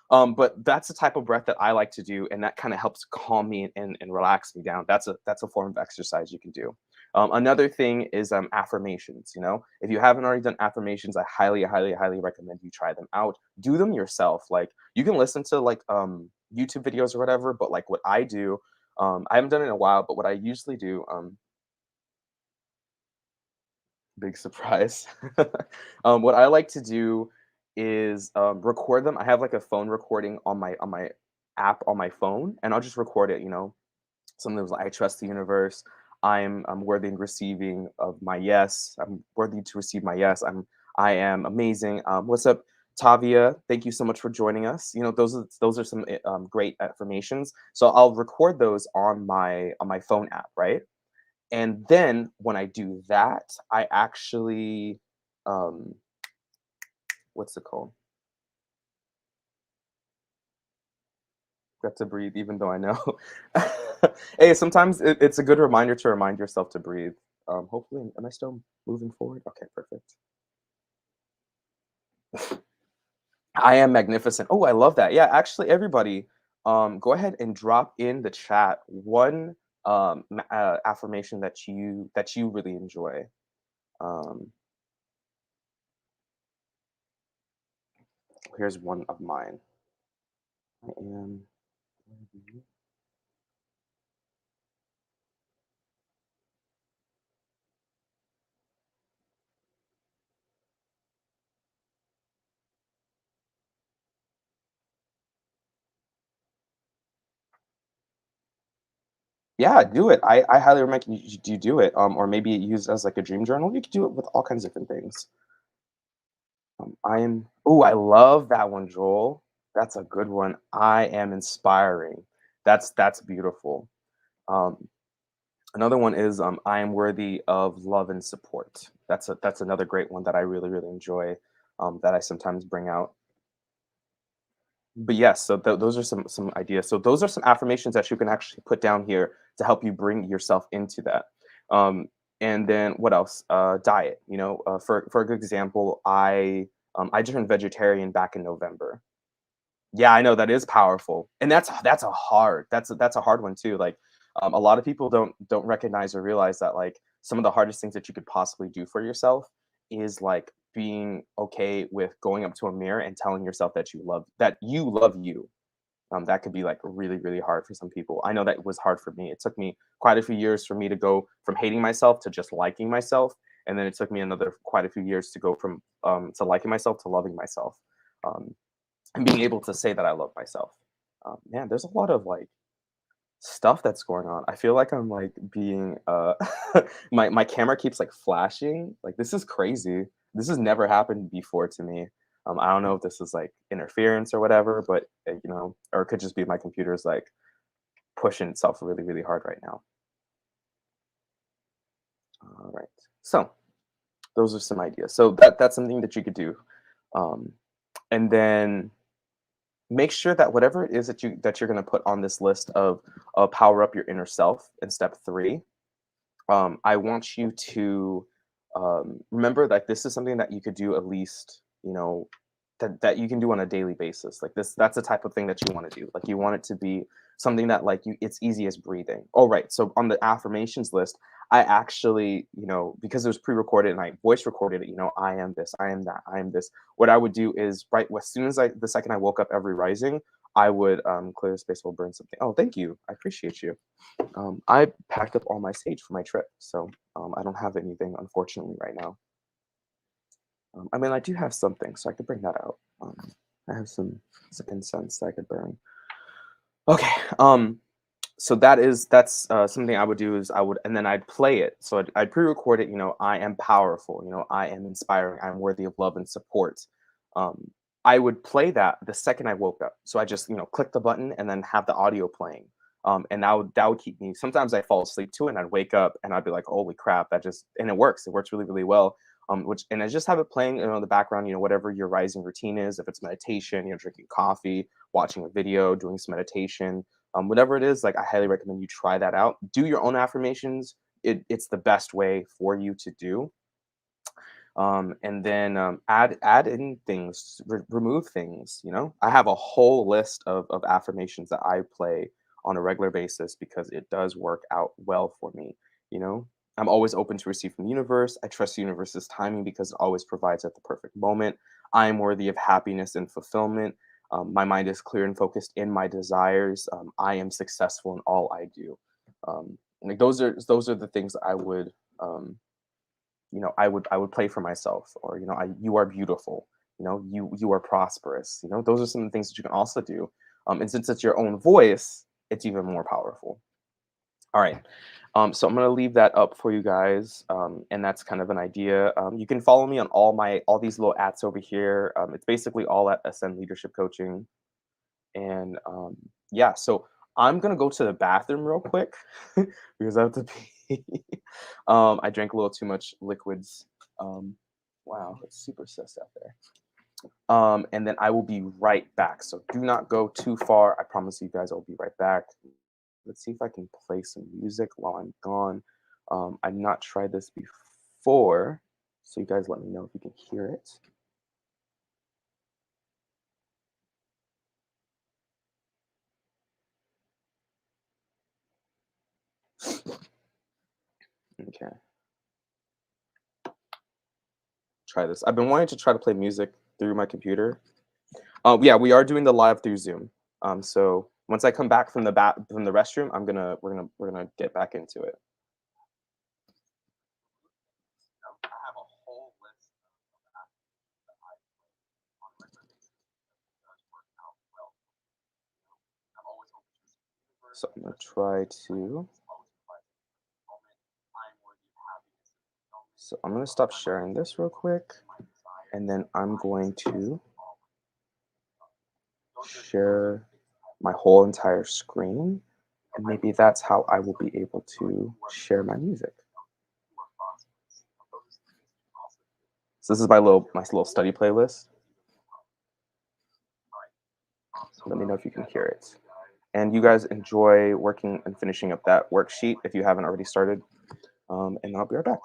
S1: But that's the type of breath that I like to do, and that kind of helps calm me and relax me down. That's a form of exercise you can do. Another thing is affirmations. You know, if you haven't already done affirmations, I highly, highly, highly recommend you try them out. Do them yourself. Like you can listen to like YouTube videos or whatever, but like what I do, I haven't done it in a while. But what I usually do, big surprise. What I like to do is record them. I have like a phone recording on my app on my phone, and I'll just record it. You know, something like I trust the universe. I'm worthy in receiving of my yes. I'm worthy to receive my yes. I am amazing. What's up, Tavia? Thank you so much for joining us. You know, those are some great affirmations. So I'll record those on my phone app, right? And then when I do that, I actually, um, what's it called? Got to breathe, even though I know. Hey, sometimes it's a good reminder to remind yourself to breathe. Hopefully, am I still moving forward? Okay, perfect. I am magnificent. Oh, I love that. Yeah, actually, everybody, go ahead and drop in the chat one affirmation that you really enjoy. Um, Here's one of mine. I am. Yeah, do it. I highly recommend you do it. Or maybe use as like a dream journal. You could do it with all kinds of different things. I am. Oh, I love that one, Joel. That's a good one. I am inspiring. That's beautiful. Um, Another one is I am worthy of love and support. That's another great one that I really really enjoy. That I sometimes bring out. But yes, so those are some ideas. So those are some affirmations that you can actually put down here to help you bring yourself into that. Um, and then what else? Diet. You know, for a good example, I turned vegetarian back in November. Yeah, I know that is powerful, and that's a hard one too. Like, a lot of people don't recognize or realize that like some of the hardest things that you could possibly do for yourself is like being okay with going up to a mirror and telling yourself that you love you. That could be like really really hard for some people. I know that was hard for me. It took me quite a few years for me to go from hating myself to just liking myself, and then it took me another quite a few years to go from to liking myself to loving myself. Um, and being able to say that I love myself. Man, there's a lot of like stuff that's going on. I feel like I'm like being my camera keeps like flashing. Like this is crazy. This has never happened before to me. I don't know if this is like interference or whatever, but you know, or it could just be my computer's like pushing itself really really hard right now. All right. So those are some ideas. So that's something that you could do. Um, and then make sure that whatever it is that you're going to put on this list of power up your inner self in step 3, I want you to remember that this is something that you could do at least, you know, that you can do on a daily basis. Like this, that's the type of thing that you want to do. Like you want it to be something that like it's easy as breathing. Oh, right. So on the affirmations list, I actually, you know, because it was pre-recorded and I voice recorded it, you know, I am this, I am that, I am this. What I would do is right as soon as the second I woke up every rising, I would clear the space, will burn something. Oh, thank you. I appreciate you. I packed up all my sage for my trip, so I don't have anything, unfortunately, right now. I mean, I do have something, so I could bring that out. I have some incense that I could burn. Okay. So that's something I would do is I would, and then I'd play it. So I'd pre-record it. You know, I am powerful. You know, I am inspiring. I'm worthy of love and support. Um, I would play that the second I woke up. So I just click the button and then have the audio playing. And that would keep me. Sometimes I fall asleep too, and I'd wake up and I'd be like, "Holy crap!" That just and it works. It works really really well. Which and I just have it playing in the background. You know, whatever your rising routine is. If it's meditation, drinking coffee, watching a video, doing some meditation, whatever it is, like I highly recommend you try that out. Do your own affirmations. It's the best way for you to do. And then add in things, remove things. You know, I have a whole list of affirmations that I play on a regular basis because it does work out well for me. You know, I'm always open to receive from the universe. I trust the universe's timing because it always provides at the perfect moment. I am worthy of happiness and fulfillment. My mind is clear and focused in my desires. I am successful in all I do. Like those are the things I would I would play for myself, or you are beautiful, you are prosperous. Those are some of the things that you can also do. And since it's your own voice, it's even more powerful. All right. So I'm gonna leave that up for you guys, and that's kind of an idea. You can follow me on all these little ads over here. It's basically all at Ascend Leadership Coaching. And yeah, so I'm gonna go to the bathroom real quick because I have to pee. I drank a little too much liquids. Um, wow, it's super sus out there. And then I will be right back. So do not go too far. I promise you guys I'll be right back. Let's see if I can play some music while I'm gone. I've not tried this before, so you guys let me know if you can hear it. Okay. Try this. I've been wanting to try to play music through my computer. Yeah, we are doing the live through Zoom. So once I come back from the restroom, we're gonna get back into it. I have a whole list of apps that I play on a regular basis that does work out well. I'm always open to the universe. So I'm gonna try to. So I'm gonna stop sharing this real quick, and then I'm going to share my whole entire screen, and maybe that's how I will be able to share my music. So this is my little study playlist. Let me know if you can hear it. And you guys enjoy working and finishing up that worksheet if you haven't already started. And I'll be right back.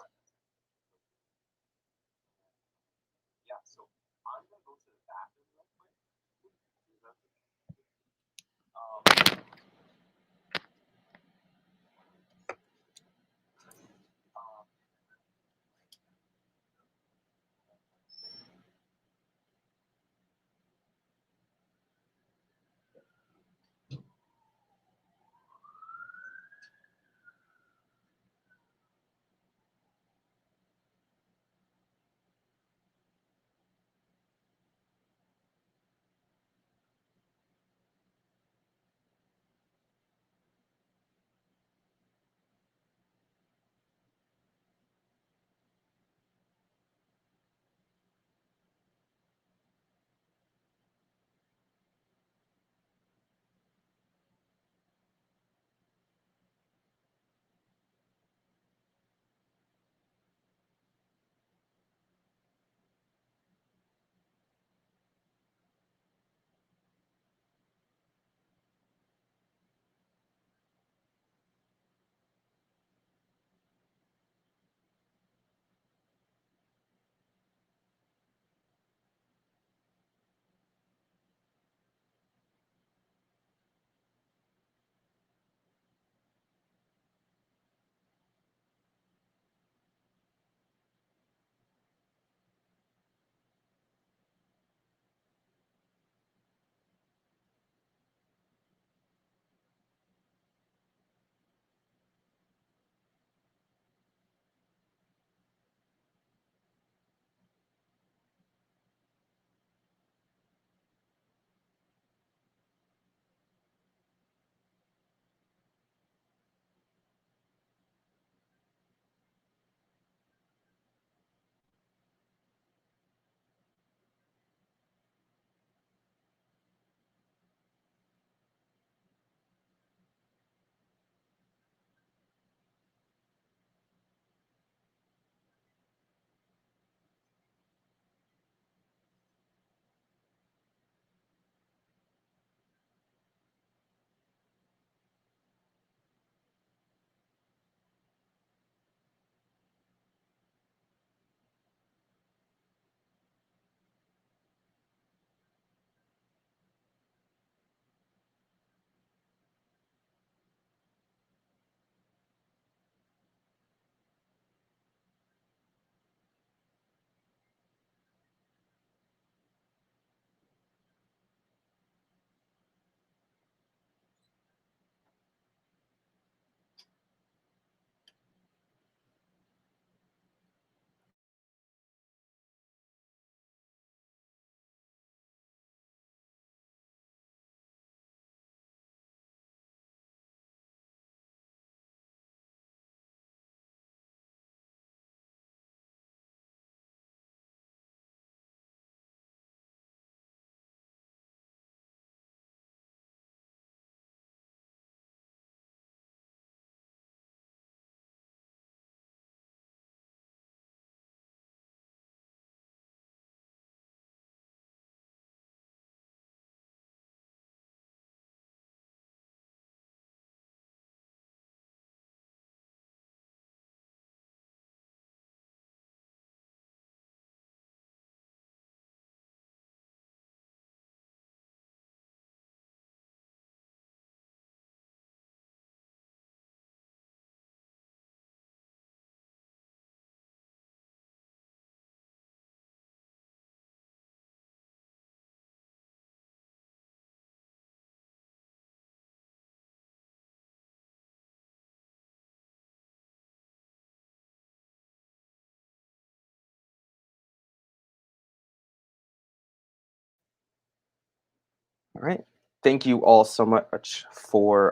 S1: All right. Thank you all so much for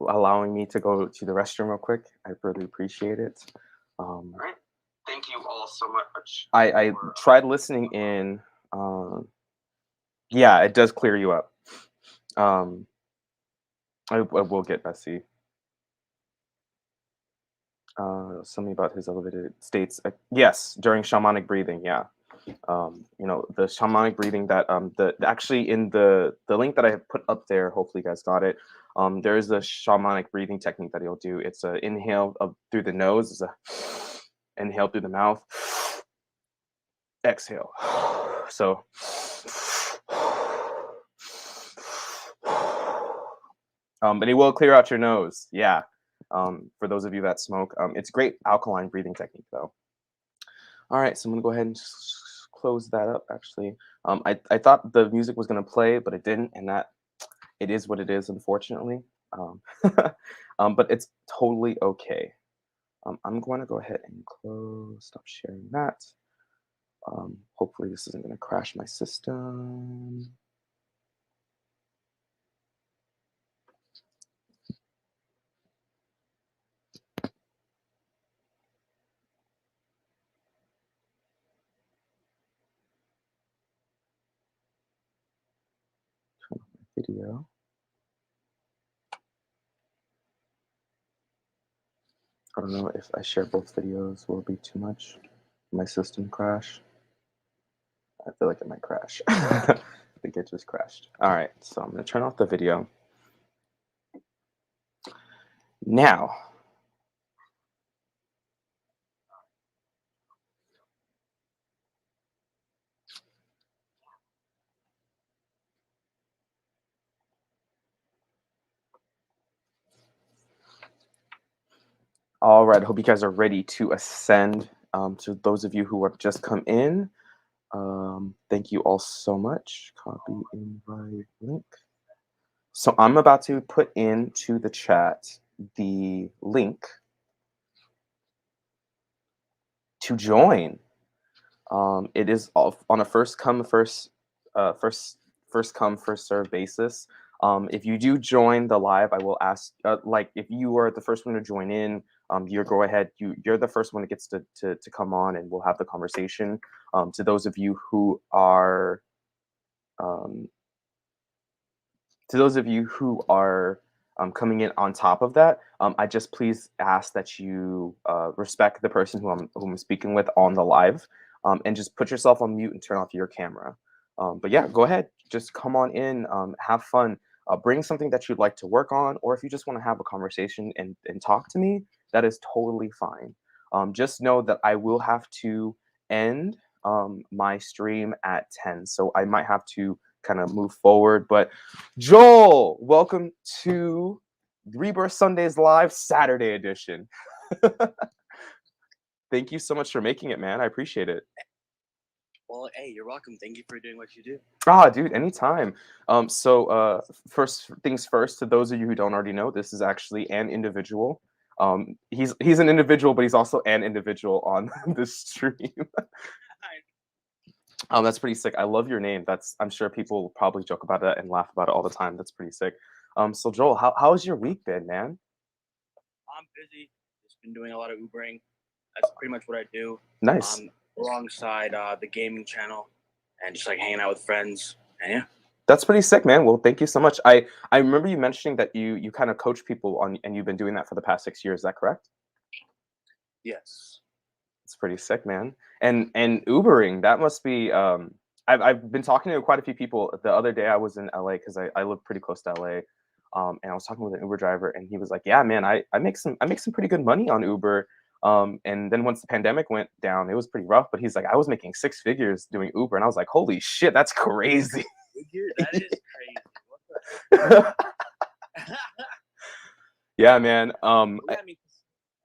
S1: allowing me to go to the restroom real quick. I really appreciate it. All right. Thank you all so much. I tried listening in. Yeah, it does clear you up. Um, I will get Bessie. Something about his elevated states. Yes, during shamanic breathing. Yeah. The shamanic breathing that actually in the link that I have put up there. Hopefully, you guys got it. There is a shamanic breathing technique that he'll do. It's a inhale through the nose. It's a inhale through the mouth. Exhale. So. But it will clear out your nose. Yeah. For those of you that smoke, it's great alkaline breathing technique though. All right, so I'm gonna go ahead and close that up. Actually, I thought the music was gonna play, but it didn't, and that it is what it is, unfortunately. Um, but it's totally okay. I'm going to go ahead and stop sharing that. Hopefully, this isn't gonna crash my system. Turn off my video. I don't know if I share both videos, will it be too much? My system crash? I feel like it might crash. I think it just crashed. All right, so I'm gonna turn off the video. Now, all right, I hope you guys are ready to ascend. To those of you who have just come in, thank you all so much. Copy invite link. So I'm about to put into the chat the link to join. It is on a first come first come first serve basis. If you do join the live, I will ask like if you are the first one to join in, you go ahead. You're the first one that gets to come on, and we'll have the conversation. To those of you who are um, coming in on top of that, I just please ask that you respect the person who I'm speaking with on the live, and just put yourself on mute and turn off your camera. But yeah, go ahead, just come on in, have fun, bring something that you'd like to work on, or if you just want to have a conversation and talk to me, that is totally fine. Just know that I will have to end my stream at 10, so I might have to kind of move forward. But Joel, welcome to Rebirth Sundays Live Saturday edition. Thank you so much for making it, man. I appreciate it.
S4: Well, hey, you're welcome. Thank you for doing what you do.
S1: Ah, dude, anytime. First things first, to those of you who don't already know, this is actually an individual. He's an individual, but he's also an individual on this stream. That's pretty sick. I love your name. I'm sure people probably joke about that and laugh about it all the time. That's pretty sick. So Joel, how's your week been, man?
S4: I'm busy. Just been doing a lot of Ubering. That's pretty much what I do.
S1: Nice.
S4: Alongside the gaming channel and just like hanging out with friends. And yeah.
S1: That's pretty sick, man. Well, thank you so much. I remember you mentioning that you kind of coach people and you've been doing that for the past 6 years. Is that correct?
S4: Yes.
S1: It's pretty sick, man. And Ubering, that must be. I've been talking to quite a few people. The other day I was in LA because I live pretty close to LA, and I was talking with an Uber driver, and he was like, "Yeah, man, I make some pretty good money on Uber." And then once the pandemic went down, it was pretty rough. But he's like, "I was making 6 figures doing Uber," and I was like, "Holy shit, that's crazy!"
S4: That is crazy.
S1: Yeah, man.
S4: Yeah, I mean,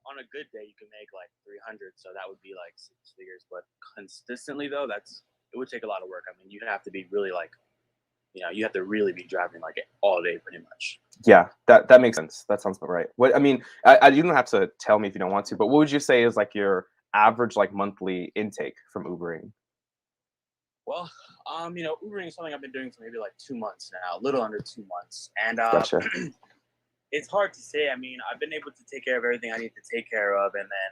S4: on a good day you can make like 300, so that would be like 6 figures. But consistently though, it would take a lot of work. I mean, you'd have to be really like, you have to really be driving like all day pretty much.
S1: Yeah, that makes sense. That sounds about right. What I mean, you don't have to tell me if you don't want to, but what would you say is like your average like monthly intake from Ubering?
S4: Well, Ubering is something I've been doing for maybe like 2 months now, a little under 2 months, and
S1: Gotcha.
S4: it's hard to say. I mean, I've been able to take care of everything I need to take care of, and then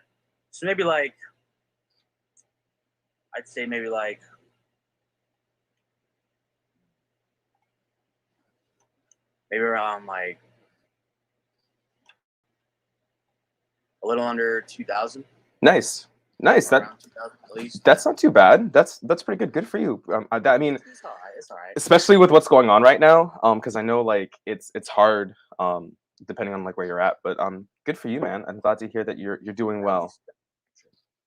S4: so maybe like I'd say maybe like maybe around like a little under 2,000.
S1: Nice. That
S4: Around 2,000 at least.
S1: that's not too bad. That's pretty good. Good for you. I mean,
S4: It's all right. It's all right.
S1: especially with what's going on right now. Because I know like it's hard. Depending on like where you're at. But good for you, man. I'm glad to hear that you're doing well.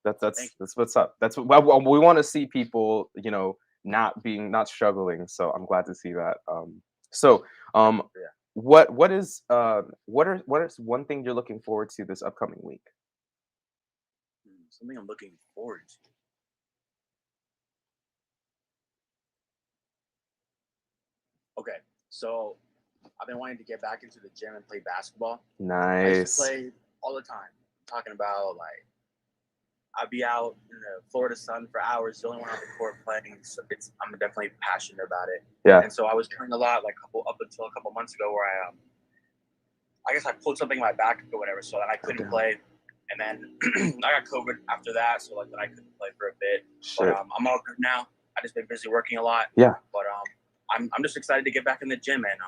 S1: That's what's up. That's what we want to see, people, not struggling. So I'm glad to see that. So
S4: Yeah.
S1: what is one thing you're looking forward to this upcoming week?
S4: Something I'm looking forward to. Okay, so I've been wanting to get back into the gym and play basketball. I used to
S1: Nice.
S4: play all the time. Talking about like I'd be out in the Florida sun for hours, the only one on the court playing. So I'm definitely passionate about it.
S1: Yeah.
S4: And so I was doing a lot like up until a couple months ago where I guess I pulled something in my back or whatever, so that I couldn't play. And then I got COVID after that, so like then I couldn't play for a bit.
S1: Shit.
S4: But I'm all good now. I just been busy working a lot.
S1: Yeah.
S4: But I'm just excited to get back in the gym and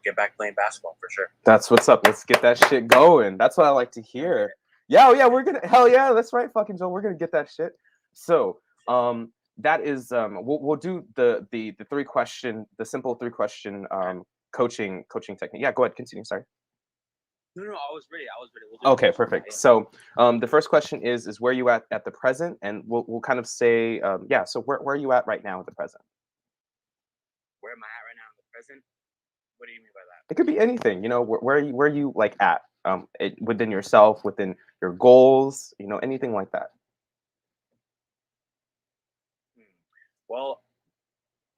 S4: get back playing basketball for sure.
S1: That's what's up. Let's get that shit going. That's what I like to hear. Yeah, we're gonna hell yeah, that's right, fucking Joel. We're gonna get that shit. So that is we'll do the simple 3-question coaching technique. Yeah, go ahead, continue. Sorry.
S4: No, I was ready. We'll do
S1: Okay, perfect. So the first question is where you at the present, and we'll kind of say so where are you at right now at the present?
S4: Where am I at right now in the present? What do you mean by that?
S1: It could be anything, where are you like at within yourself, within your goals, anything like that.
S4: Well,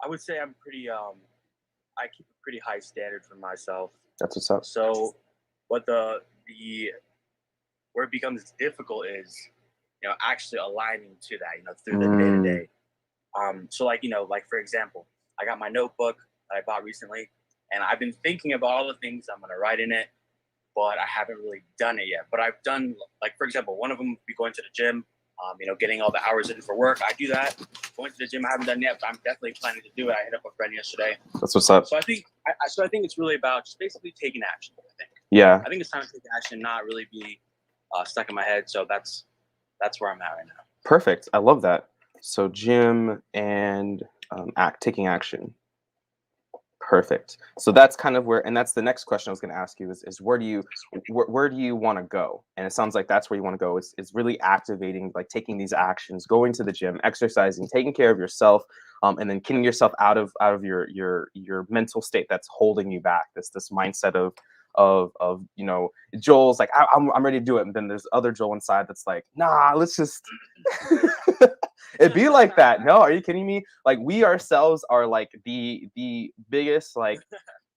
S4: I would say I'm pretty I keep a pretty high standard for myself.
S1: That's what's up.
S4: So what the where it becomes difficult is actually aligning to that through the day to day. So like for example, I got my notebook that I bought recently, and I've been thinking about all the things I'm gonna write in it, but I haven't really done it yet. But I've done, like, for example, one of them would be going to the gym, getting all the hours in for work. I do that. Going to the gym, I haven't done yet, but I'm definitely planning to do it. I hit up a friend yesterday.
S1: That's what's up.
S4: So I think it's really about just basically taking action.
S1: Yeah.
S4: I think it's time to take action, not really be stuck in my head. So that's where I'm at right now.
S1: Perfect. I love that. So gym and taking action. Perfect. So that's kind of where, and that's the next question I was going to ask you is where do you want to go? And it sounds like that's where you want to go. Is really activating, like taking these actions, going to the gym, exercising, taking care of yourself, and then getting yourself out of your mental state that's holding you back. This mindset of Joel's like I'm ready to do it, and then there's other Joel inside that's like, nah, let's just. It'd be like that. No, are you kidding me? Like we ourselves are like the biggest like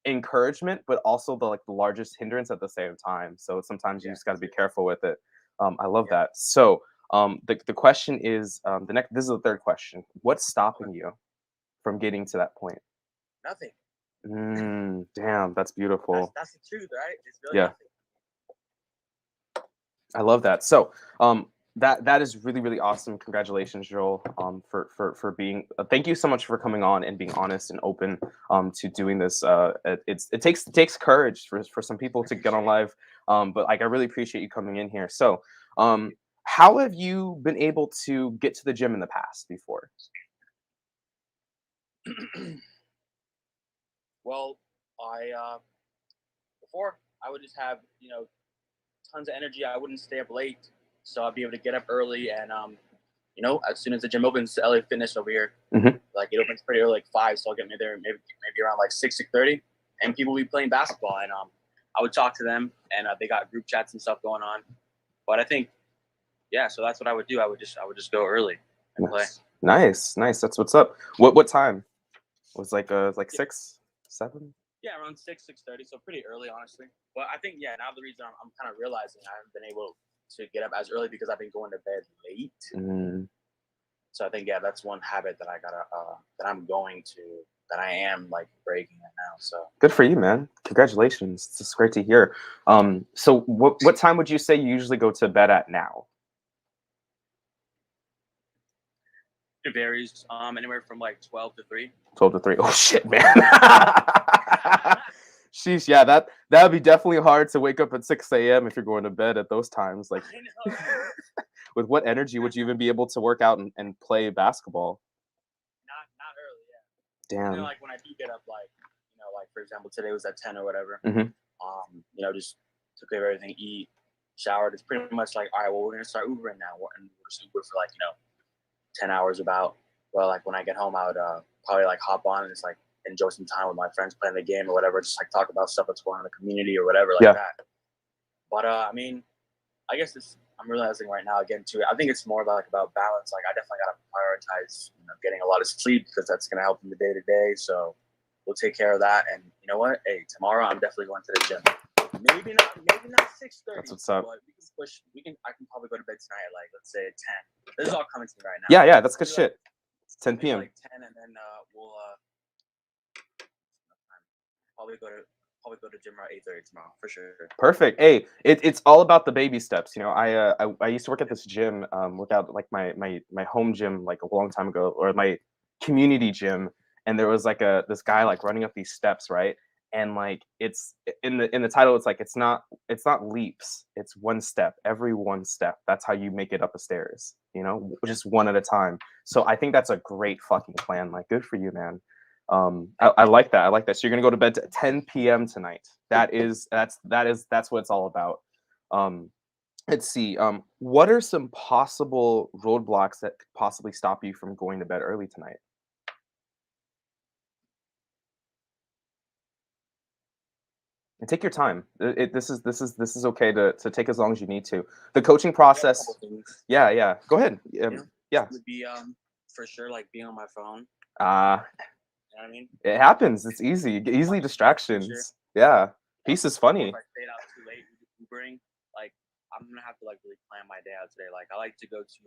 S1: encouragement, but also the largest hindrance at the same time. So sometimes you just got to be careful with it. I love that. So the question is this is the third question. What's stopping you from getting to that point?
S4: Nothing.
S1: Damn, that's beautiful.
S4: That's the truth, right? It's really nothing.
S1: I love that. So that is really, really awesome. Congratulations, Joel, for being. Thank you so much for coming on and being honest and open to doing this. It takes courage for some people to get on live, but like I really appreciate you coming in here. So, how have you been able to get to the gym in the past before?
S4: Well, before I would just have tons of energy. I wouldn't stay up late. So I'd be able to get up early and, as soon as the gym opens, LA Fitness over here, like it opens pretty early, like 5. So I'll get me there maybe around like 6:30, and people will be playing basketball. And I would talk to them, and they got group chats and stuff going on. But I think, so that's what I would do. I would just go early and play.
S1: Nice. That's what's up. What time? It was like 6, 7?
S4: Yeah, around 6:30. So pretty early, honestly. But I think now the reason I'm kind of realizing I haven't been able to get up as early because I've been going to bed late. So I think that's one habit that I gotta that I am like breaking right now. So
S1: good for you, man. Congratulations. It's great to hear. So what time would you say you usually go to bed at now?
S4: It varies. Anywhere from like 12 to 3.
S1: 12 to 3. Oh shit, man. Sheesh, yeah, that'd be definitely hard to wake up at 6 a.m. if you're going to bed at those times. Like,
S4: I know.
S1: with what energy would you even be able to work out and play basketball?
S4: Not early, yeah. And then
S1: Damn.
S4: like when I do get up, like like for example, today was at 10 or whatever.
S1: Hmm.
S4: Just took care of everything, eat, showered. It's pretty much like, all right, well, we're gonna start Ubering now, and we're just Uber for like 10 hours about. Well, like when I get home, I would probably like hop on and just like enjoy some time with my friends playing the game or whatever, just like talk about stuff that's going on in the community or whatever like
S1: Yeah.
S4: that. But I mean, I guess I'm realizing right now again too. I think it's more about balance. Like I definitely gotta prioritize getting a lot of sleep because that's gonna help in the day to day. So we'll take care of that. And you know what? Hey, tomorrow I'm definitely going to the gym. Maybe not 6:30.
S1: That's what's up.
S4: But we can push. I can probably go to bed tonight at like let's say 10. This is all coming to me right now.
S1: Yeah, that's good
S4: Maybe
S1: shit. It's 10
S4: maybe
S1: p.m.
S4: like 10, and then we'll probably go to gym around 8:30 tomorrow for sure.
S1: Perfect. Hey, it's all about the baby steps. I used to work at this gym, work out like my home gym like a long time ago, or my community gym, and there was like this guy like running up these steps, right? And like it's in the title, it's like it's not leaps, it's one step, every one step. That's how you make it up the stairs, just one at a time. So I think that's a great fucking plan. Like, good for you, man. I like that. I like that. So you're gonna go to bed at 10 p.m. tonight. That's what it's all about. Let's see. What are some possible roadblocks that could possibly stop you from going to bed early tonight? And take your time. This is okay to take as long as you need to. The coaching
S4: A
S1: process.
S4: couple things.
S1: Yeah. Go ahead. Yeah.
S4: Would be for sure like being on my phone.
S1: Uh,
S4: You know what I mean?
S1: it happens. It's easy. You get easily distractions.
S4: Sure.
S1: Yeah. Peace is funny.
S4: If I stayed out too late Ubering, like I'm gonna have to like really plan my day out today. Like I like to go to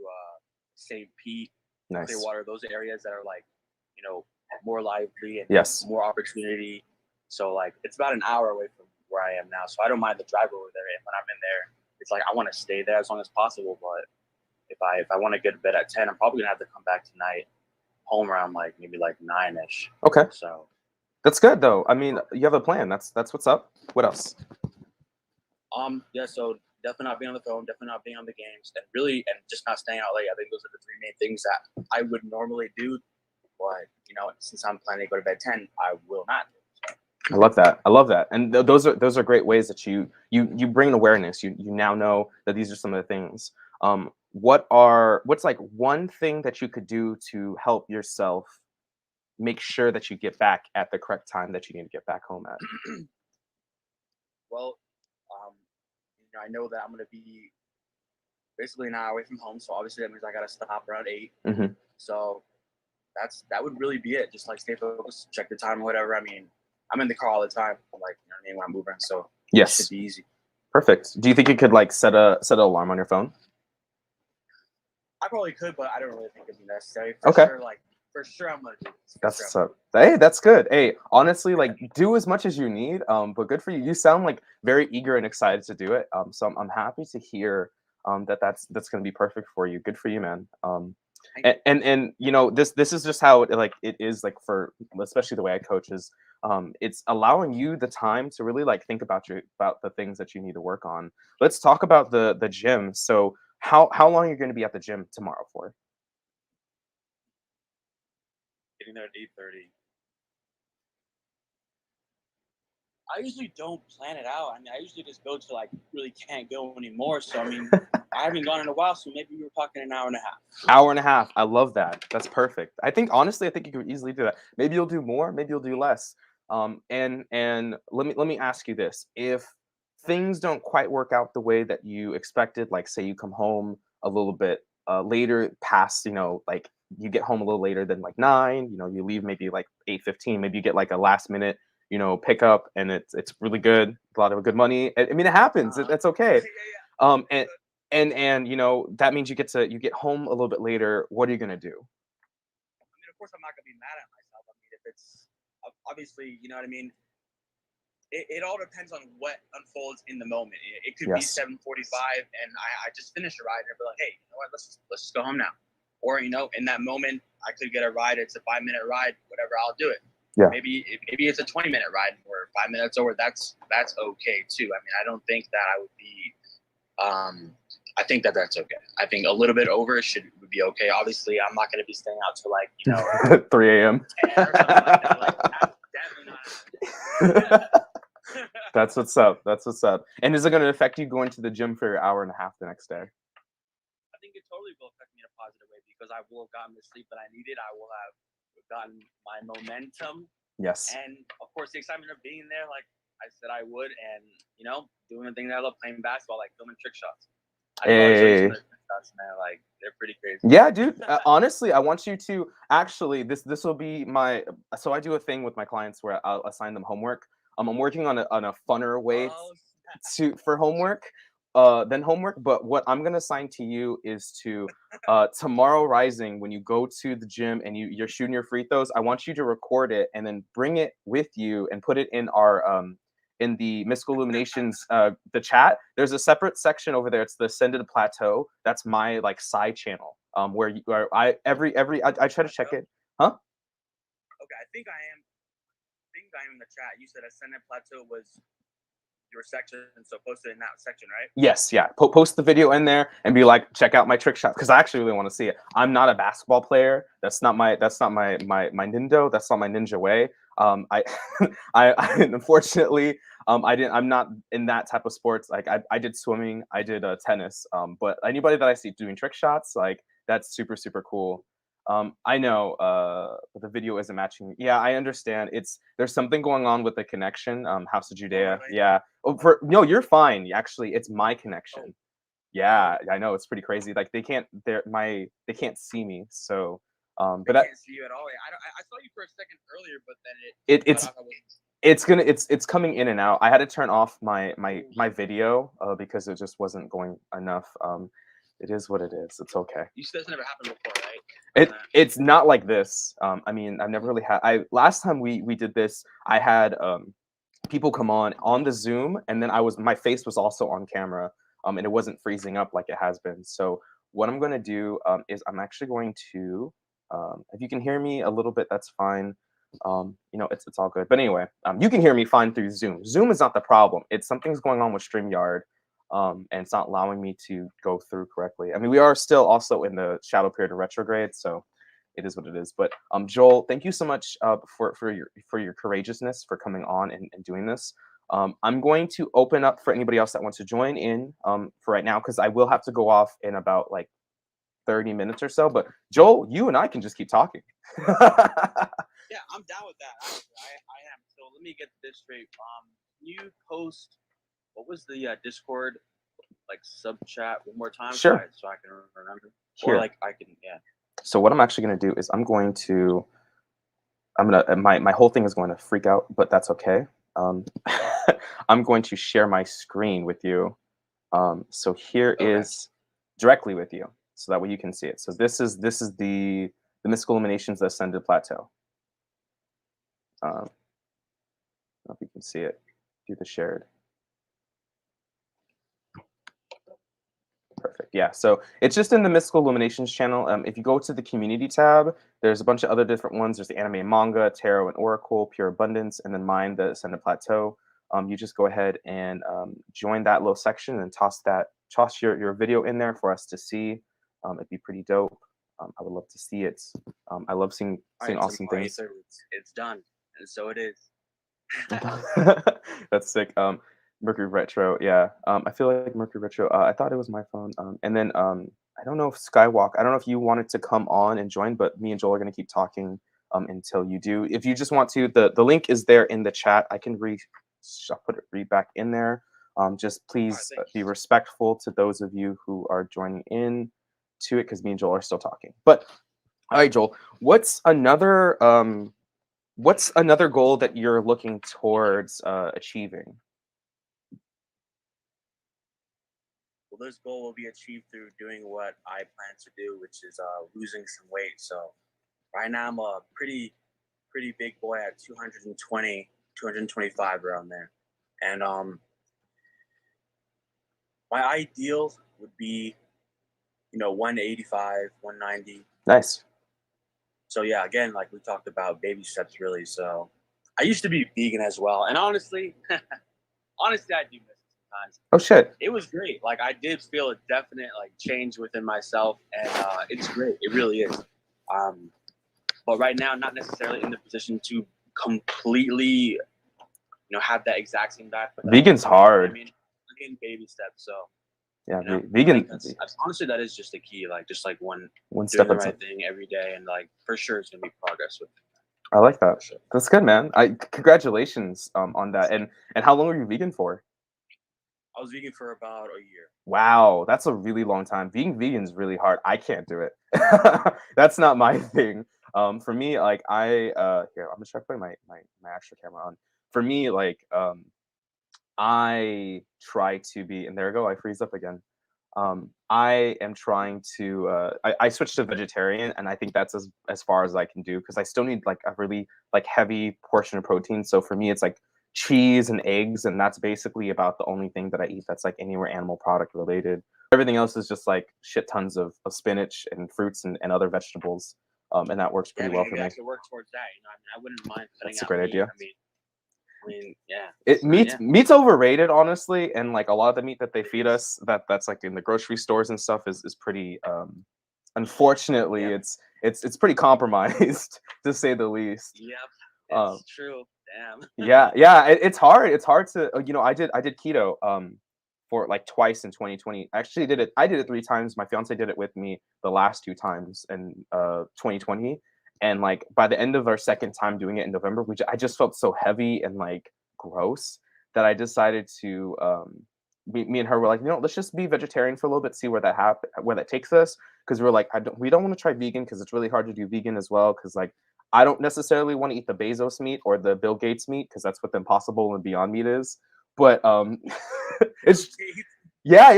S4: St. Pete,
S1: Nice.
S4: Clearwater, those areas that are like more lively and
S1: Yes.
S4: more opportunity. So like it's about an hour away from where I am now, so I don't mind the drive over there. And when I'm in there, it's like I want to stay there as long as possible. But if I want to get to bed at 10, I'm probably gonna have to come back tonight home around like maybe like 9ish.
S1: Okay.
S4: So
S1: That's good though. I mean, you have a plan. That's what's up. What else?
S4: yeah, so definitely not being on the phone, definitely not being on the games, and just not staying out late. I think those are the three main things that I would normally do. But since I'm planning to go to bed 10, I will not.
S1: I love that. I love that. And those are great ways that you bring awareness. You now know that these are some of the things. What's like one thing that you could do to help yourself make sure that you get back at the correct time that you need to get back home at?
S4: Well, I know that I'm gonna be basically an hour away from home, so obviously that means I gotta stop around 8.
S1: Mhm.
S4: So that would really be it. Just like stay focused, check the time, whatever. I mean, I'm in the car all the time, like what I mean, when I'm moving, so it should
S1: Yes.
S4: be easy.
S1: Perfect. Do you think you could like set an alarm on your phone?
S4: I probably could, but I don't really think it'd be necessary.
S1: Okay.
S4: For sure, I'm gonna do this.
S1: That's what's up. Hey, that's good. Hey, honestly, like do as much as you need. But good for you. You sound like very eager and excited to do it. So I'm happy to hear that's going to be perfect for you. Good for you, man. And this is just how it is like for especially the way I coach is it's allowing you the time to really like think about the things that you need to work on. Let's talk about the gym. So how long are you going to be at the gym tomorrow for?
S4: Getting there at 8:30. I usually don't plan it out. I mean, I usually just go to like really can't go anymore. So I mean, I haven't gone in a while. So maybe we were talking an hour and a half.
S1: Hour and a half. I love that. That's perfect. I think honestly, I think you could easily do that. Maybe you'll do more. Maybe you'll do less. And let me ask you this: if things don't quite work out the way that you expected, like say you come home a little bit later, past like you get home a little later than like 9. You leave maybe like 8:15. Maybe you get like a last minute pickup, and it's really good, a lot of good money. I mean, it happens. That's okay. And that means you get home a little bit later. What are you gonna do?
S4: I mean, of course, I'm not gonna be mad at myself. I mean, if it's obviously, you know what I mean. It all depends on what unfolds in the moment. It could be 7:45, and I just finished a ride, and be like, hey, you know what? Let's just go home now. Or in that moment, I could get a ride. It's a 5-minute ride. Whatever, I'll do it.
S1: Yeah.
S4: Maybe it's a 20-minute ride or 5 minutes over. That's okay too. I mean, I don't think that I would be. I think that that's okay. I think a little bit over would be okay. Obviously, I'm not going to be staying out till like
S1: 3 a.m.
S4: 10 or something like that. Like, that's definitely not.
S1: That's what's up. That's what's up. And is it going to affect you going to the gym for your hour and a half the next day?
S4: I think it totally will affect me in a positive way because I will have gotten the sleep that I needed. I will have gotten my momentum.
S1: Yes.
S4: And of course, the excitement of being there, like I said I would, and doing the thing that I love, playing basketball, like filming trick shots. I love showing some of the trick shots, man. Like, they're pretty crazy.
S1: Yeah, dude. Honestly, I want you to actually this will be my. So I do a thing with my clients where I'll assign them homework. I'm working on a funner way for homework than homework. But what I'm gonna assign to you is to tomorrow rising when you go to the gym and you're shooting your free throws. I want you to record it and then bring it with you and put it in our in the Mystical Illuminations the chat. There's a separate section over there. It's the Ascended Plateau. That's my like side channel where I try to check it. Huh?
S4: Okay, I think I am in the chat. You said Ascended Plateau was your section, so post it in that section, right?
S1: Yes, yeah. Post the video in there and be like, check out my trick shot because I actually really want to see it. I'm not a basketball player. That's not my nindo. That's not my ninja way. I unfortunately I'm not in that type of sports. Like I did swimming, I did tennis. But anybody that I see doing trick shots, like that's super super cool. I know the video isn't matching. Yeah, I understand. There's something going on with the connection. House of Judea.
S4: Really?
S1: Yeah. Oh, no, you're fine. Actually, it's my connection. Yeah, I know it's pretty crazy. Like they can't see me. So
S4: They
S1: but
S4: can't see you at all. I saw you for a second earlier, but then
S1: it's coming in and out. I had to turn off my video because it just wasn't going enough. It is what it is. It's okay.
S4: You said this never happened before, right?
S1: It's not like this. I mean, I've never really had. Last time we did this, I had people come on the Zoom, and then my face was also on camera, and it wasn't freezing up like it has been. So what I'm going to do is I'm actually going to, if you can hear me a little bit, that's fine. It's all good. But anyway, you can hear me fine through Zoom. Zoom is not the problem. It's something's going on with StreamYard. And it's not allowing me to go through correctly. I mean, we are still also in the shadow period of retrograde, so it is what it is. But Joel, thank you so much for your courageousness for coming on and doing this. I'm going to open up for anybody else that wants to join in for right now because I will have to go off in about like 30 minutes or so. But Joel, you and I can just keep talking.
S4: Yeah, I'm down with that. I am. So let me get this straight. You post. What was the Discord like sub chat one more time?
S1: Sure.
S4: So I can remember.
S1: Sure.
S4: Or like I can, yeah.
S1: So what I'm actually going to do is my whole thing is going to freak out, but that's okay. I'm going to share my screen with you. So here is directly with you, so that way you can see it. So this is the Mystical Illuminations, the Ascended Plateau. I don't know if you can see it. Do the shared. Perfect. Yeah. So it's just in the Mystical Illuminations channel. If you go to the community tab, there's a bunch of other different ones. There's the anime and manga, tarot and oracle, pure abundance, and then mine, the Ascended Plateau. You just go ahead and join that little section and toss your video in there for us to see. It'd be pretty dope. I would love to see it. I love seeing awesome things.
S4: It's done, and so it is.
S1: That's sick. Mercury Retro, yeah. I feel like Mercury Retro. I thought it was my phone. And then I don't know if Skywalk. I don't know if you wanted to come on and join, but me and Joel are gonna keep talking until you do. If you just want to, the link is there in the chat. I can I'll put it back in there. Just please be respectful to those of you who are joining in to it because me and Joel are still talking. But all right, Joel, what's another goal that you're looking towards achieving?
S4: Well, this goal will be achieved through doing what I plan to do, which is losing some weight. So right now I'm a pretty big boy at 220, 225 around there. And my ideal would be, 185, 190.
S1: Nice.
S4: So yeah, again, like we talked about, baby steps really. So I used to be vegan as well, and honestly, honestly, I do miss it sometimes.
S1: Oh shit.
S4: It was great. Like I did feel a definite like change within myself, and it's great. It really is. But right now, not necessarily in the position to completely, have that exact same diet. But
S1: Vegan's hard.
S4: I mean, baby steps. So
S1: Yeah,
S4: I
S1: vegan.
S4: think that's honestly, that is just the key. Like just like one
S1: step
S4: doing
S1: at
S4: the
S1: a
S4: right thing every day, and like for sure, it's gonna be progress with it.
S1: I like that.
S4: Sure.
S1: That's good, man. Congratulations on that. And how long were you vegan for?
S4: I was vegan for about a year.
S1: Wow, that's a really long time. Being vegan is really hard. I can't do it. That's not my thing. For me, like here, I'm just trying to put my extra camera on. For me, like I try to be, and there we go, I freeze up again. I am trying to I switched to vegetarian, and I think that's as far as I can do because I still need like a really like heavy portion of protein. So for me, it's like cheese and eggs, and that's basically about the only thing that I eat that's like anywhere animal product related. Everything else is just like shit tons of spinach and fruits and other vegetables. And that works pretty well for
S4: maybe
S1: me.
S4: I could work towards that. I wouldn't mind cutting
S1: That's a
S4: out
S1: great
S4: meat.
S1: idea.
S4: I mean, yeah.
S1: Meat's overrated, honestly, and like a lot of the meat that they feed us that's like in the grocery stores and stuff is pretty unfortunately it's pretty compromised to say the least.
S4: Yep, it's true. Damn.
S1: Yeah, it's hard. It's hard to I did keto for like twice in 2020. Actually I did it 3 times. My fiance did it with me the last 2 times in 2020. And like by the end of our second time doing it in November, I just felt so heavy and like gross that I decided to me and her were like, let's just be vegetarian for a little bit, see where that takes us. Because we're like, we don't want to try vegan because it's really hard to do vegan as well. Because like I don't necessarily want to eat the Bezos meat or the Bill Gates meat because that's what the Impossible and Beyond Meat is. But it's yeah.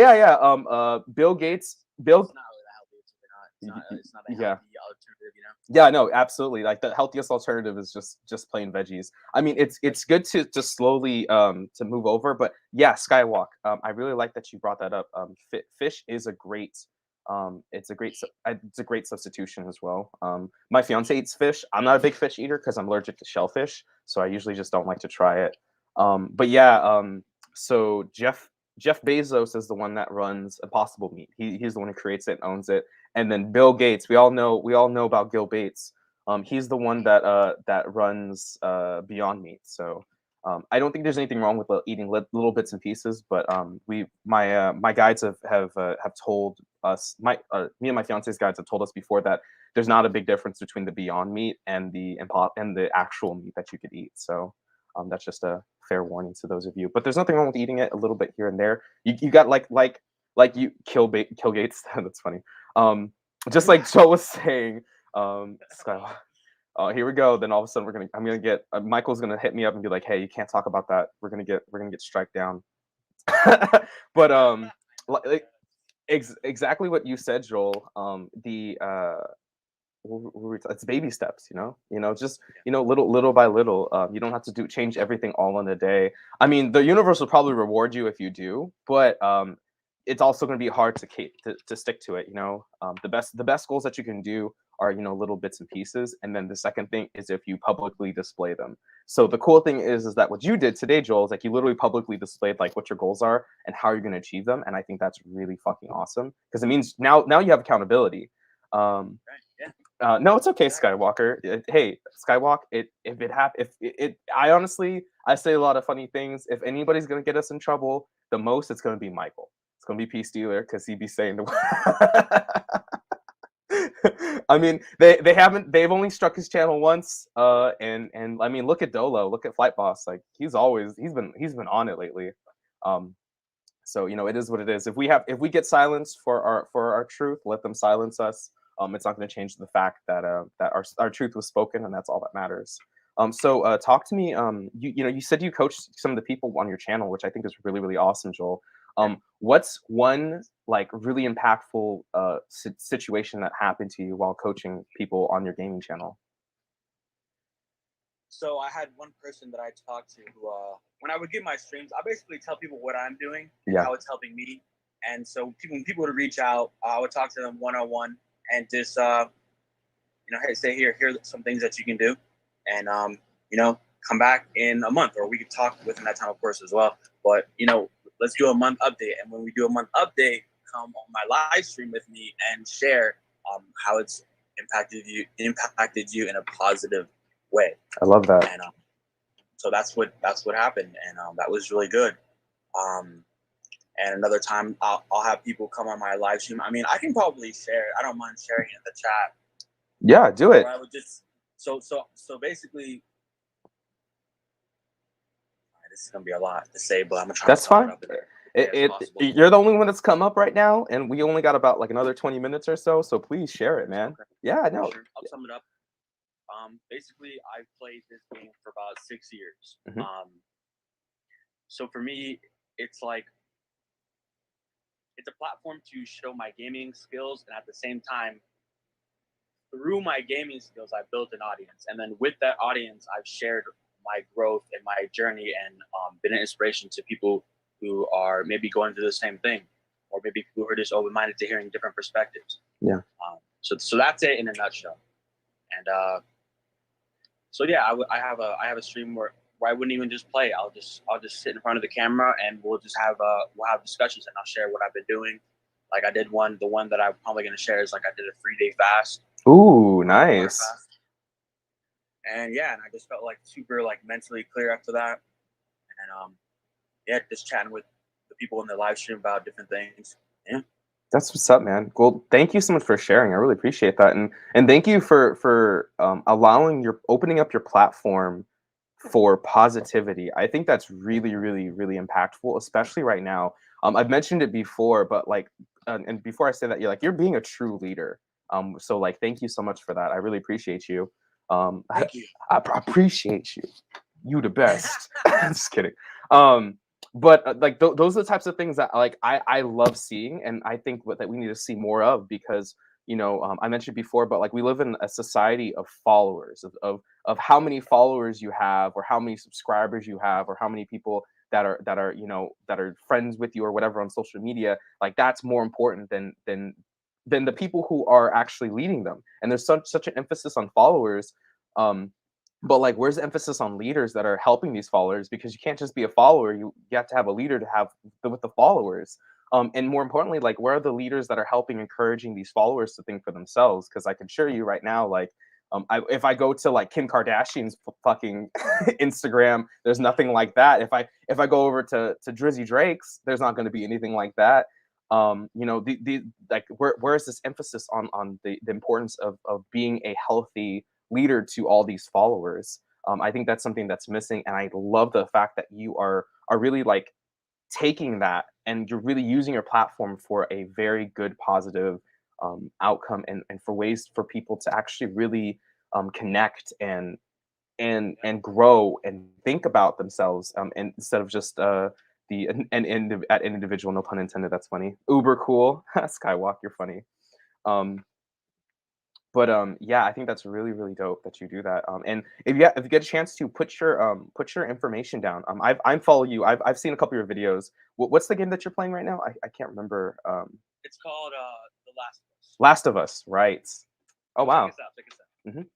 S1: Bill Gates,
S4: It's not really that healthy. It's not a healthy alternative,
S1: Yeah, no, absolutely. Like the healthiest alternative is just plain veggies. I mean, it's good to slowly to move over, but yeah, Skywalk. I really like that you brought that up. Fish is a great it's a great substitution as well. My fiance eats fish. I'm not a big fish eater because I'm allergic to shellfish, so I usually just don't like to try it. But yeah, so Jeff Bezos is the one that runs Impossible Meat. He's the one who creates it and owns it. And then Bill Gates, we all know about Gil Bates. He's the one that runs Beyond Meat. So I don't think there's anything wrong with eating little bits and pieces. But my guides have told us, me and my fiance's guides have told us before that there's not a big difference between the Beyond Meat and the actual meat that you could eat. So that's just a fair warning to those of you. But there's nothing wrong with eating it a little bit here and there. You got like you Kill Gates. That's funny. Just like Joe was saying, Skywalk. Oh, here we go. Then all of a sudden I'm gonna get Michael's gonna hit me up and be like, "Hey, you can't talk about that. We're gonna get strike down." But like, exactly what you said, Joel. It's baby steps, just little by little. You don't have to change everything all in a day. I mean, the universe will probably reward you if you do, but it's also going to be hard to stick to it. The best goals that you can do are little bits and pieces, and then the second thing is if you publicly display them. So the cool thing is that what you did today, Joel, is like you literally publicly displayed like what your goals are and how you're going to achieve them, and I think that's really fucking awesome because it means now you have accountability. No, it's okay, Skywalker. Hey, Skywalk. I honestly, I say a lot of funny things. If anybody's gonna get us in trouble, the most it's gonna be Michael. It's gonna be Peace Dealer because he'd be saying the. I mean, they've only struck his channel once. And I mean, look at Dolo, look at Flight Boss. Like he's been on it lately. So it is what it is. If we get silenced for our truth, let them silence us. It's not going to change the fact that that our truth was spoken, and that's all that matters. So talk to me. You said you coached some of the people on your channel, which I think is really, really awesome, Joel. What's one like really impactful situation that happened to you while coaching people on your gaming channel?
S4: So I had one person that I talked to who, when I would give my streams, I basically tell people what I'm doing and how it's helping me. And so when people would reach out, I would talk to them one-on-one and just, hey, say here are some things that you can do, and come back in a month, or we could talk within that time, of course, as well. But let's do a month update, and when we do a month update, come on my live stream with me and share how it's impacted you in a positive way.
S1: I love that.
S4: And so that's what happened, and that was really good. And another time, I'll have people come on my live stream. I mean, I can probably share. I don't mind sharing in the chat.
S1: Yeah, do it.
S4: I would just so basically, this is gonna be a lot to say, but I'm gonna try.
S1: That's
S4: to sum
S1: fine.
S4: it up
S1: You're the only one that's come up right now, and we only got about like another 20 minutes or so. So please share it, man.
S4: Okay.
S1: Yeah, no.
S4: Sure. I'll sum it up. Basically, I've played this game for about 6 years.
S1: Mhm.
S4: So for me, it's like it's a platform to show my gaming skills, and at the same time, through my gaming skills, I built an audience, and then with that audience, I've shared my growth and my journey, and been an inspiration to people who are maybe going through the same thing, or maybe people who are just open-minded to hearing different perspectives.
S1: Yeah.
S4: So that's it in a nutshell. And so yeah, I have a stream where I wouldn't even just play. I'll just sit in front of the camera, and we'll have discussions, and I'll share what I've been doing. Like I did the one that I'm probably gonna share is like I did a 3-day fast.
S1: Ooh, nice.
S4: And yeah, and I just felt like super like mentally clear after that. And yeah, just chatting with the people in the live stream about different things. Yeah.
S1: That's what's up, man. Well, thank you so much for sharing. I really appreciate that, and thank you for opening up your platform for positivity. I think that's really, really, really impactful, especially right now. I've mentioned it before, but like, and before I say that, you're being a true leader. So like, thank you so much for that. I really appreciate you.
S4: Thank you.
S1: I appreciate you. You the best. Just kidding. But like those are the types of things that like I love seeing, and I think that we need to see more of, because I mentioned before, but like we live in a society of followers, of how many followers you have, or how many subscribers you have, or how many people that are that are friends with you or whatever on social media. Like that's more important than the people who are actually leading them. And there's such an emphasis on followers. But like, where's the emphasis on leaders that are helping these followers? Because you can't just be a follower. You have to have a leader to have with the followers. And more importantly, like, where are the leaders that are helping, encouraging these followers to think for themselves? Because I can assure you right now, like, if I go to like Kim Kardashian's fucking Instagram, there's nothing like that. If I go over to Drizzy Drake's, there's not going to be anything like that. The like, where is this emphasis on the importance of being a healthy leader to all these followers? I think that's something that's missing, and I love the fact that you are really like taking that, and you're really using your platform for a very good positive outcome, and for ways for people to actually really connect and grow and think about themselves, and instead of just at individual, no pun intended. That's funny. Uber cool. Skywalk, you're funny. um but yeah, I think that's really, really dope that you do that. And if you get a chance to put your information down. I'm follow you. I've seen a couple of your videos. What's the game that you're playing right now? I can't remember.
S4: It's called The Last of Us.
S1: Last of Us, right? Oh wow.
S4: Check us out.
S1: Mhm.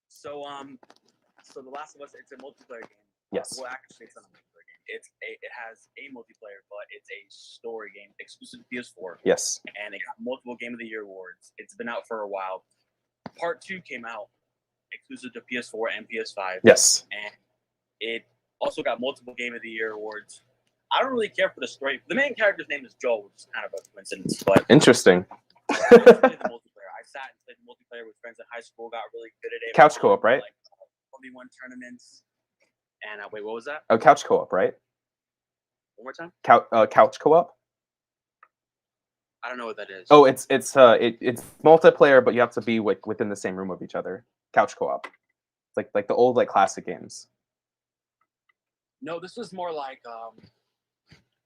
S4: So The Last of Us, it's a multiplayer game.
S1: Yes.
S4: Well, actually, it's not a multiplayer game. It has a multiplayer, but it's a story game exclusive to PS4.
S1: Yes.
S4: And it got multiple Game of the Year awards. It's been out for a while. Part 2 came out exclusive to PS4 and PS5.
S1: Yes.
S4: And it also got multiple Game of the Year awards. I don't really care for the story. The main character's name is Joel, which is kind of a coincidence, but
S1: Interesting.
S4: I played the multiplayer. I sat and played multiplayer with friends in high school, got really good at it.
S1: Couch co-op, right?
S4: Like 1v1 tournaments. And wait, what was that?
S1: Oh, couch co-op, right?
S4: One more time?
S1: Couch co-op.
S4: I don't know what that is.
S1: Oh, it's multiplayer, but you have to be within the same room of each other. Couch co-op. It's like the old like classic games.
S4: No, this was more like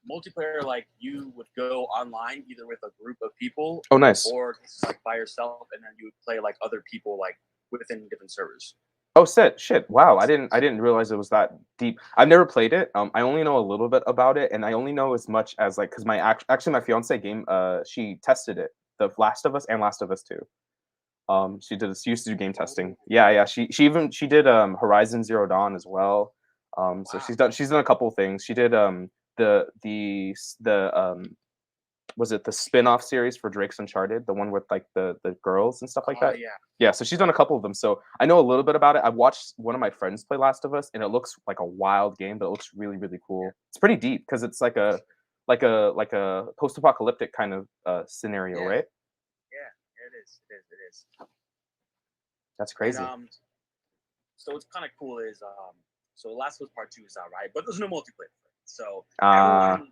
S4: multiplayer. Like you would go online either with a group of people.
S1: Oh, nice.
S4: Or like by yourself, and then you would play like other people like within different servers.
S1: Oh, shit! Wow, I didn't realize it was that deep. I've never played it. I only know a little bit about it, and I only know as much as like, because my fiance game, she tested it, The Last of Us and Last of Us 2. She used to do game testing. Yeah. She did Horizon Zero Dawn as well. So
S4: Wow.
S1: she's done a couple of things. She did the was it the spin-off series for Drake's Uncharted, the one with like the girls and stuff like
S4: Oh
S1: that?
S4: yeah.
S1: Yeah, so she's done a couple of them. So I know a little bit about it. I watched one of my friends play Last of Us, and it looks like a wild game, but it looks really, really cool. It's pretty deep because it's like a post-apocalyptic kind of scenario,
S4: Yeah.
S1: right?
S4: Yeah. It is. It is. It is.
S1: That's
S4: And
S1: crazy.
S4: so what's kind of cool is so Last of Us Part 2 is out, right? But there's no multiplayer for it. So
S1: Uh
S4: everyone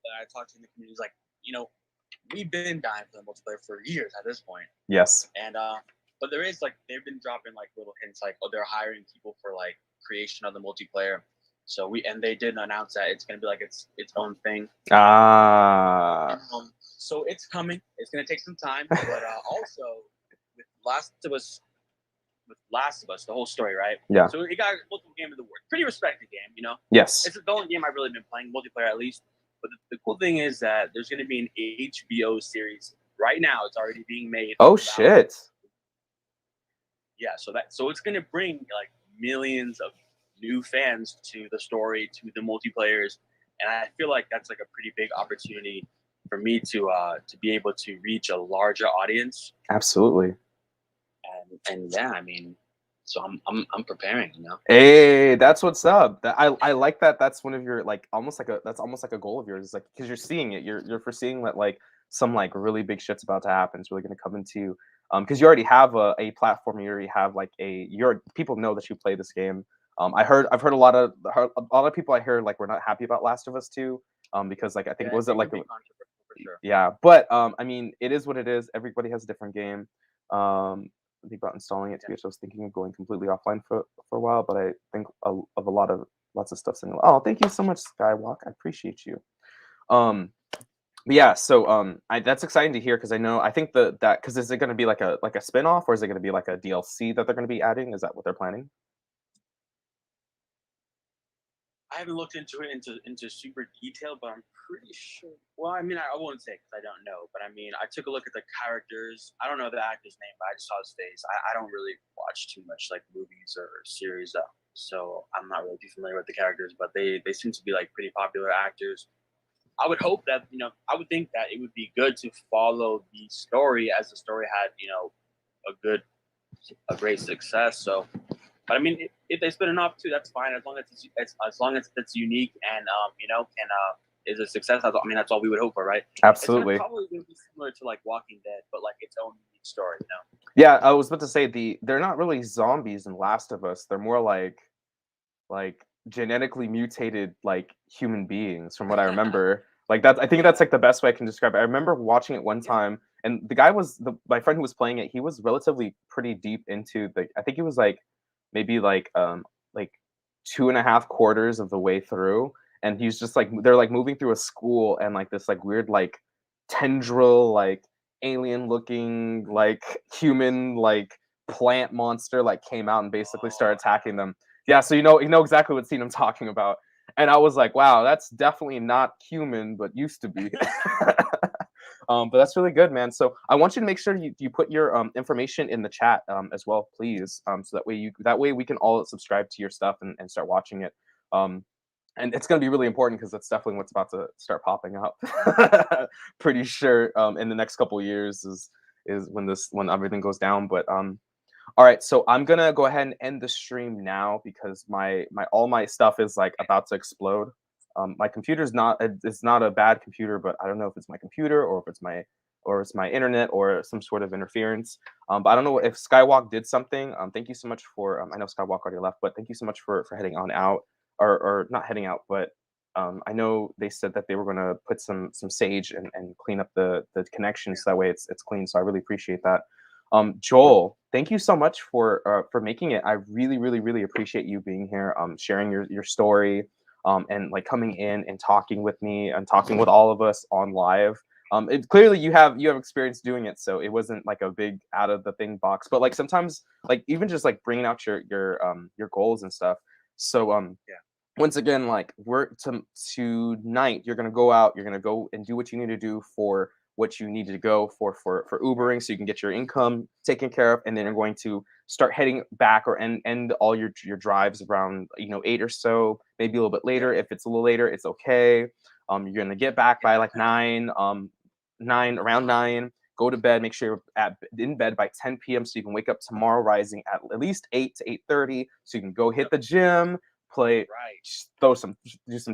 S4: that I talked to in the community is like, we've been dying for the multiplayer for years at this point.
S1: yes.
S4: And but there is like they've been dropping like little hints like, oh, they're hiring people for like creation of the multiplayer. So they did announce that it's gonna be like its own thing.
S1: Ah.
S4: So it's coming. It's gonna take some time, but also with Last of Us, the whole story, right?
S1: Yeah.
S4: So it got multiple game of the world, pretty respected game,
S1: Yes.
S4: It's the only game I've really been playing multiplayer at least. But the cool thing is that there's going to be an HBO series right now. It's already being made.
S1: Oh shit.
S4: Yeah, so it's going to bring like millions of new fans to the story, to the multiplayers, and I feel like that's like a pretty big opportunity for me to be able to reach a larger audience.
S1: Absolutely.
S4: And yeah, I mean, so I'm preparing,
S1: Hey, that's what's up. I like that. That's one of your like almost like a goal of yours. It's like because you're seeing it, you're foreseeing that like some like really big shit's about to happen. It's really going to come into because you already have a platform. You already have like people know that you play this game. I've heard a lot of people I hear like we're not happy about Last of Us 2 because like I think
S4: Yeah,
S1: was it like
S4: would be controversial for sure.
S1: yeah, but I mean it is what it is. Everybody has a different game. Think about installing it to which I was thinking of going completely offline for a while, but I think of lots of stuff saying, oh, thank you so much, Skywalk. I appreciate you. But yeah, so that's exciting to hear because I think that because is it going to be like a spin-off or is it going to be like a DLC that they're going to be adding? Is that what they're planning?
S4: I haven't looked into it into super detail, but I'm pretty sure. Well, I mean, I won't say because I don't know, but I mean, I took a look at the characters. I don't know the actor's name, but I just saw his face. I don't really watch too much like movies or series, so I'm not really too familiar with the characters. But they seem to be like pretty popular actors. I would hope that I would think that it would be good to follow the story as the story had a great success. So but I mean, if they spin it off too, that's fine as long as it's unique and is a success. I mean, that's all we would hope for, right?
S1: Absolutely.
S4: It's probably going to be similar to like Walking Dead, but like its own unique story.
S1: Yeah, I was about to say they're not really zombies in Last of Us. They're more like genetically mutated like human beings, from what I remember. Like I think that's like the best way I can describe it. I remember watching it one time, and the guy my friend who was playing it. He was relatively pretty deep into I think he was like maybe like 2.5 quarters of the way through, and he's just like they're like moving through a school, and like this like weird like tendril like alien looking like human like plant monster like came out and basically started attacking them. Yeah, so you know exactly what scene I'm talking about. And I was like, wow, that's definitely not human, but used to be. But that's really good, man. So I want you to make sure you put your information in the chat as well, please. So that way we can all subscribe to your stuff and start watching it. And it's going to be really important because that's definitely what's about to start popping up. Pretty sure in the next couple of years is when everything goes down. But all right, so I'm gonna go ahead and end the stream now because my all my stuff is like about to explode. My computer's it's not a bad computer, but I don't know if it's my computer or if it's my internet or some sort of interference. But I don't know if Skywalk did something. Thank you so much for I know Skywalk already left, but thank you so much for heading on out or not heading out, but I know they said that they were gonna put some sage and clean up the connection so that way it's clean. So I really appreciate that. Joel, thank you so much for making it. I really, really, really appreciate you being here, sharing your story, and like coming in and talking with me and talking with all of us on live. Clearly you have experience doing it, so it wasn't like a big out of the thing box. But like sometimes, like even just like bringing out your goals and stuff. So
S4: Yeah.
S1: once again, like tonight, you're gonna go out, you're gonna go and do what you need to do for what you need to go for Ubering, so you can get your income taken care of, and then you're going to start heading back or end all your drives around 8 or so, maybe a little bit later. If it's a little later, it's okay. You're gonna get back by like 9, around 9. Go to bed. Make sure you're in bed by 10 p.m. so you can wake up tomorrow rising at least 8 to 8:30, so you can go hit the gym, play, do some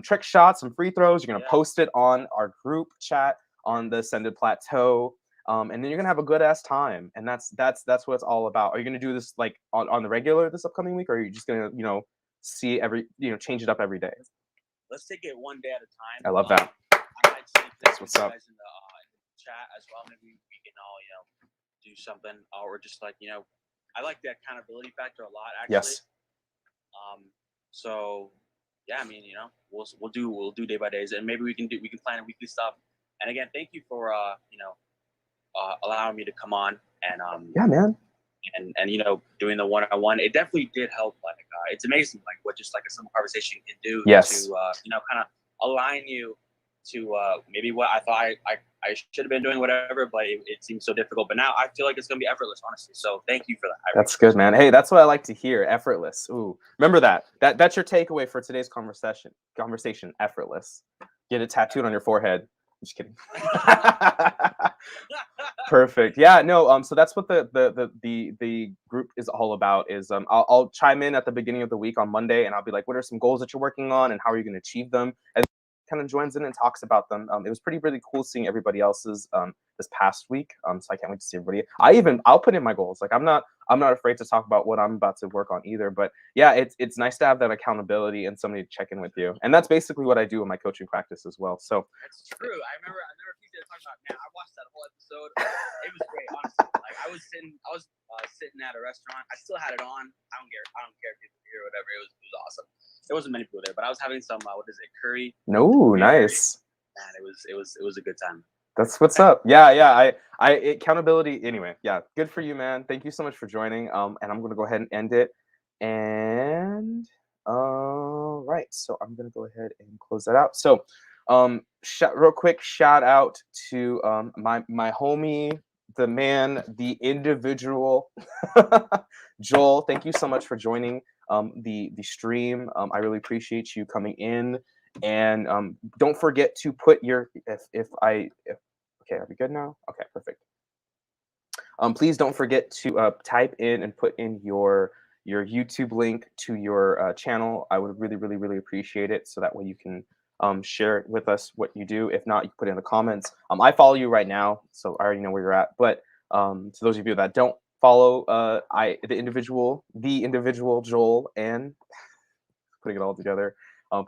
S1: trick shots, some free throws. You're gonna post it on our group chat on the Ascended Plateau, and then you're gonna have a good ass time. And that's what it's all about. Are you gonna do this like on the regular this upcoming week, or are you just gonna see change it up every day?
S4: Let's take it one day at a time.
S1: I love that.
S4: I might see
S1: That's what's up.
S4: guys in the chat as well. Maybe we can all do something, or just like I like the accountability factor a lot, actually.
S1: Yes.
S4: So yeah, I mean, we'll do day by days, and maybe we can plan weekly stuff. And again, thank you for allowing me to come on and
S1: Yeah, man.
S4: and doing the one-on-one. It definitely did help. Like it's amazing like what just like a simple conversation can do.
S1: Yes.
S4: To kind of align you to maybe what I thought I should have been doing, whatever, but it seems so difficult. But now I feel like it's gonna be effortless, honestly. So thank you for that.
S1: That's good, man. Hey, that's what I like to hear. Effortless. Ooh, remember that's your takeaway for today's conversation. Effortless. Get it tattooed on your forehead. I'm just kidding. Perfect. Yeah, no. So that's what the group is all about. Is I'll chime in at the beginning of the week on Monday, and I'll be like, what are some goals that you're working on, and how are you going to achieve them? And kind of joins in and talks about them. It was really cool seeing everybody else's this past week. So I can't wait to see everybody. I'll put in my goals. Like I'm not afraid to talk about what I'm about to work on either. But yeah, it's nice to have that accountability and somebody to check in with you. And that's basically what I do in my coaching practice as well. So
S4: that's true. I remember Tuesday talking about. Man, I watched that whole episode. It was great, honestly. Like I was sitting at a restaurant. I still had it on. I don't care if people here or whatever. It was awesome. There wasn't many people there, but I was having some what is it, curry?
S1: No, nice.
S4: Man, it was a good time.
S1: That's what's up. Yeah. Accountability. Anyway, yeah. Good for you, man. Thank you so much for joining. And I'm gonna go ahead and end it. And right. So I'm gonna go ahead and close that out. So, real quick shout out to my homie, the man, the individual, Joel. Thank you so much for joining the stream. I really appreciate you coming in. And don't forget to put your okay, are we good now? Okay, perfect. Please don't forget to type in and put in your YouTube link to your channel. I would really appreciate it, so that way you can share with us what you do. If not, you can put it in the comments. I follow you right now, so I already know where you're at. But to those of you that don't follow, the individual Joel, and putting it all together,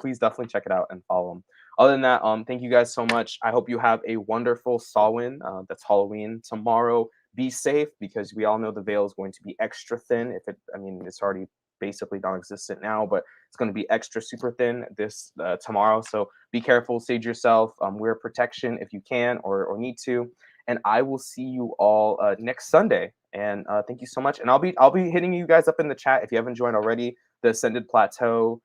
S1: please definitely check it out and follow them. Other than that, thank you guys so much. I hope you have a wonderful Samhain. That's Halloween tomorrow. Be safe, because we all know the veil is going to be extra thin. It's already basically non-existent now, but it's going to be extra super thin this tomorrow. So be careful, save yourself, wear protection if you can or need to. And I will see you all next Sunday. And thank you so much. And I'll be hitting you guys up in the chat if you haven't joined already. The Ascended Plateau,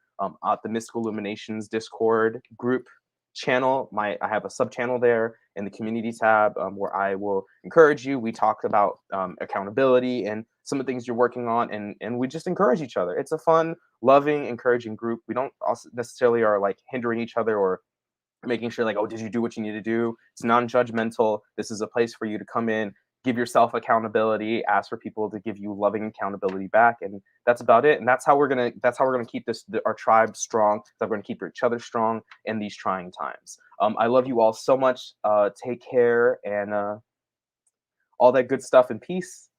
S1: at the Mystical Illuminations Discord group channel. I have a sub channel there in the community tab, where I will encourage you. We talk about accountability and some of the things you're working on, and we just encourage each other. It's a fun, loving, encouraging group. We don't also necessarily are like hindering each other or making sure like, oh, did you do what you need to do? It's non-judgmental. This is a place for you to come in, give yourself accountability, ask for people to give you loving accountability back, and that's about it. And that's how we're gonna keep our tribe strong. That's how we're gonna keep each other strong in these trying times. I love you all so much. Take care, and all that good stuff, and peace.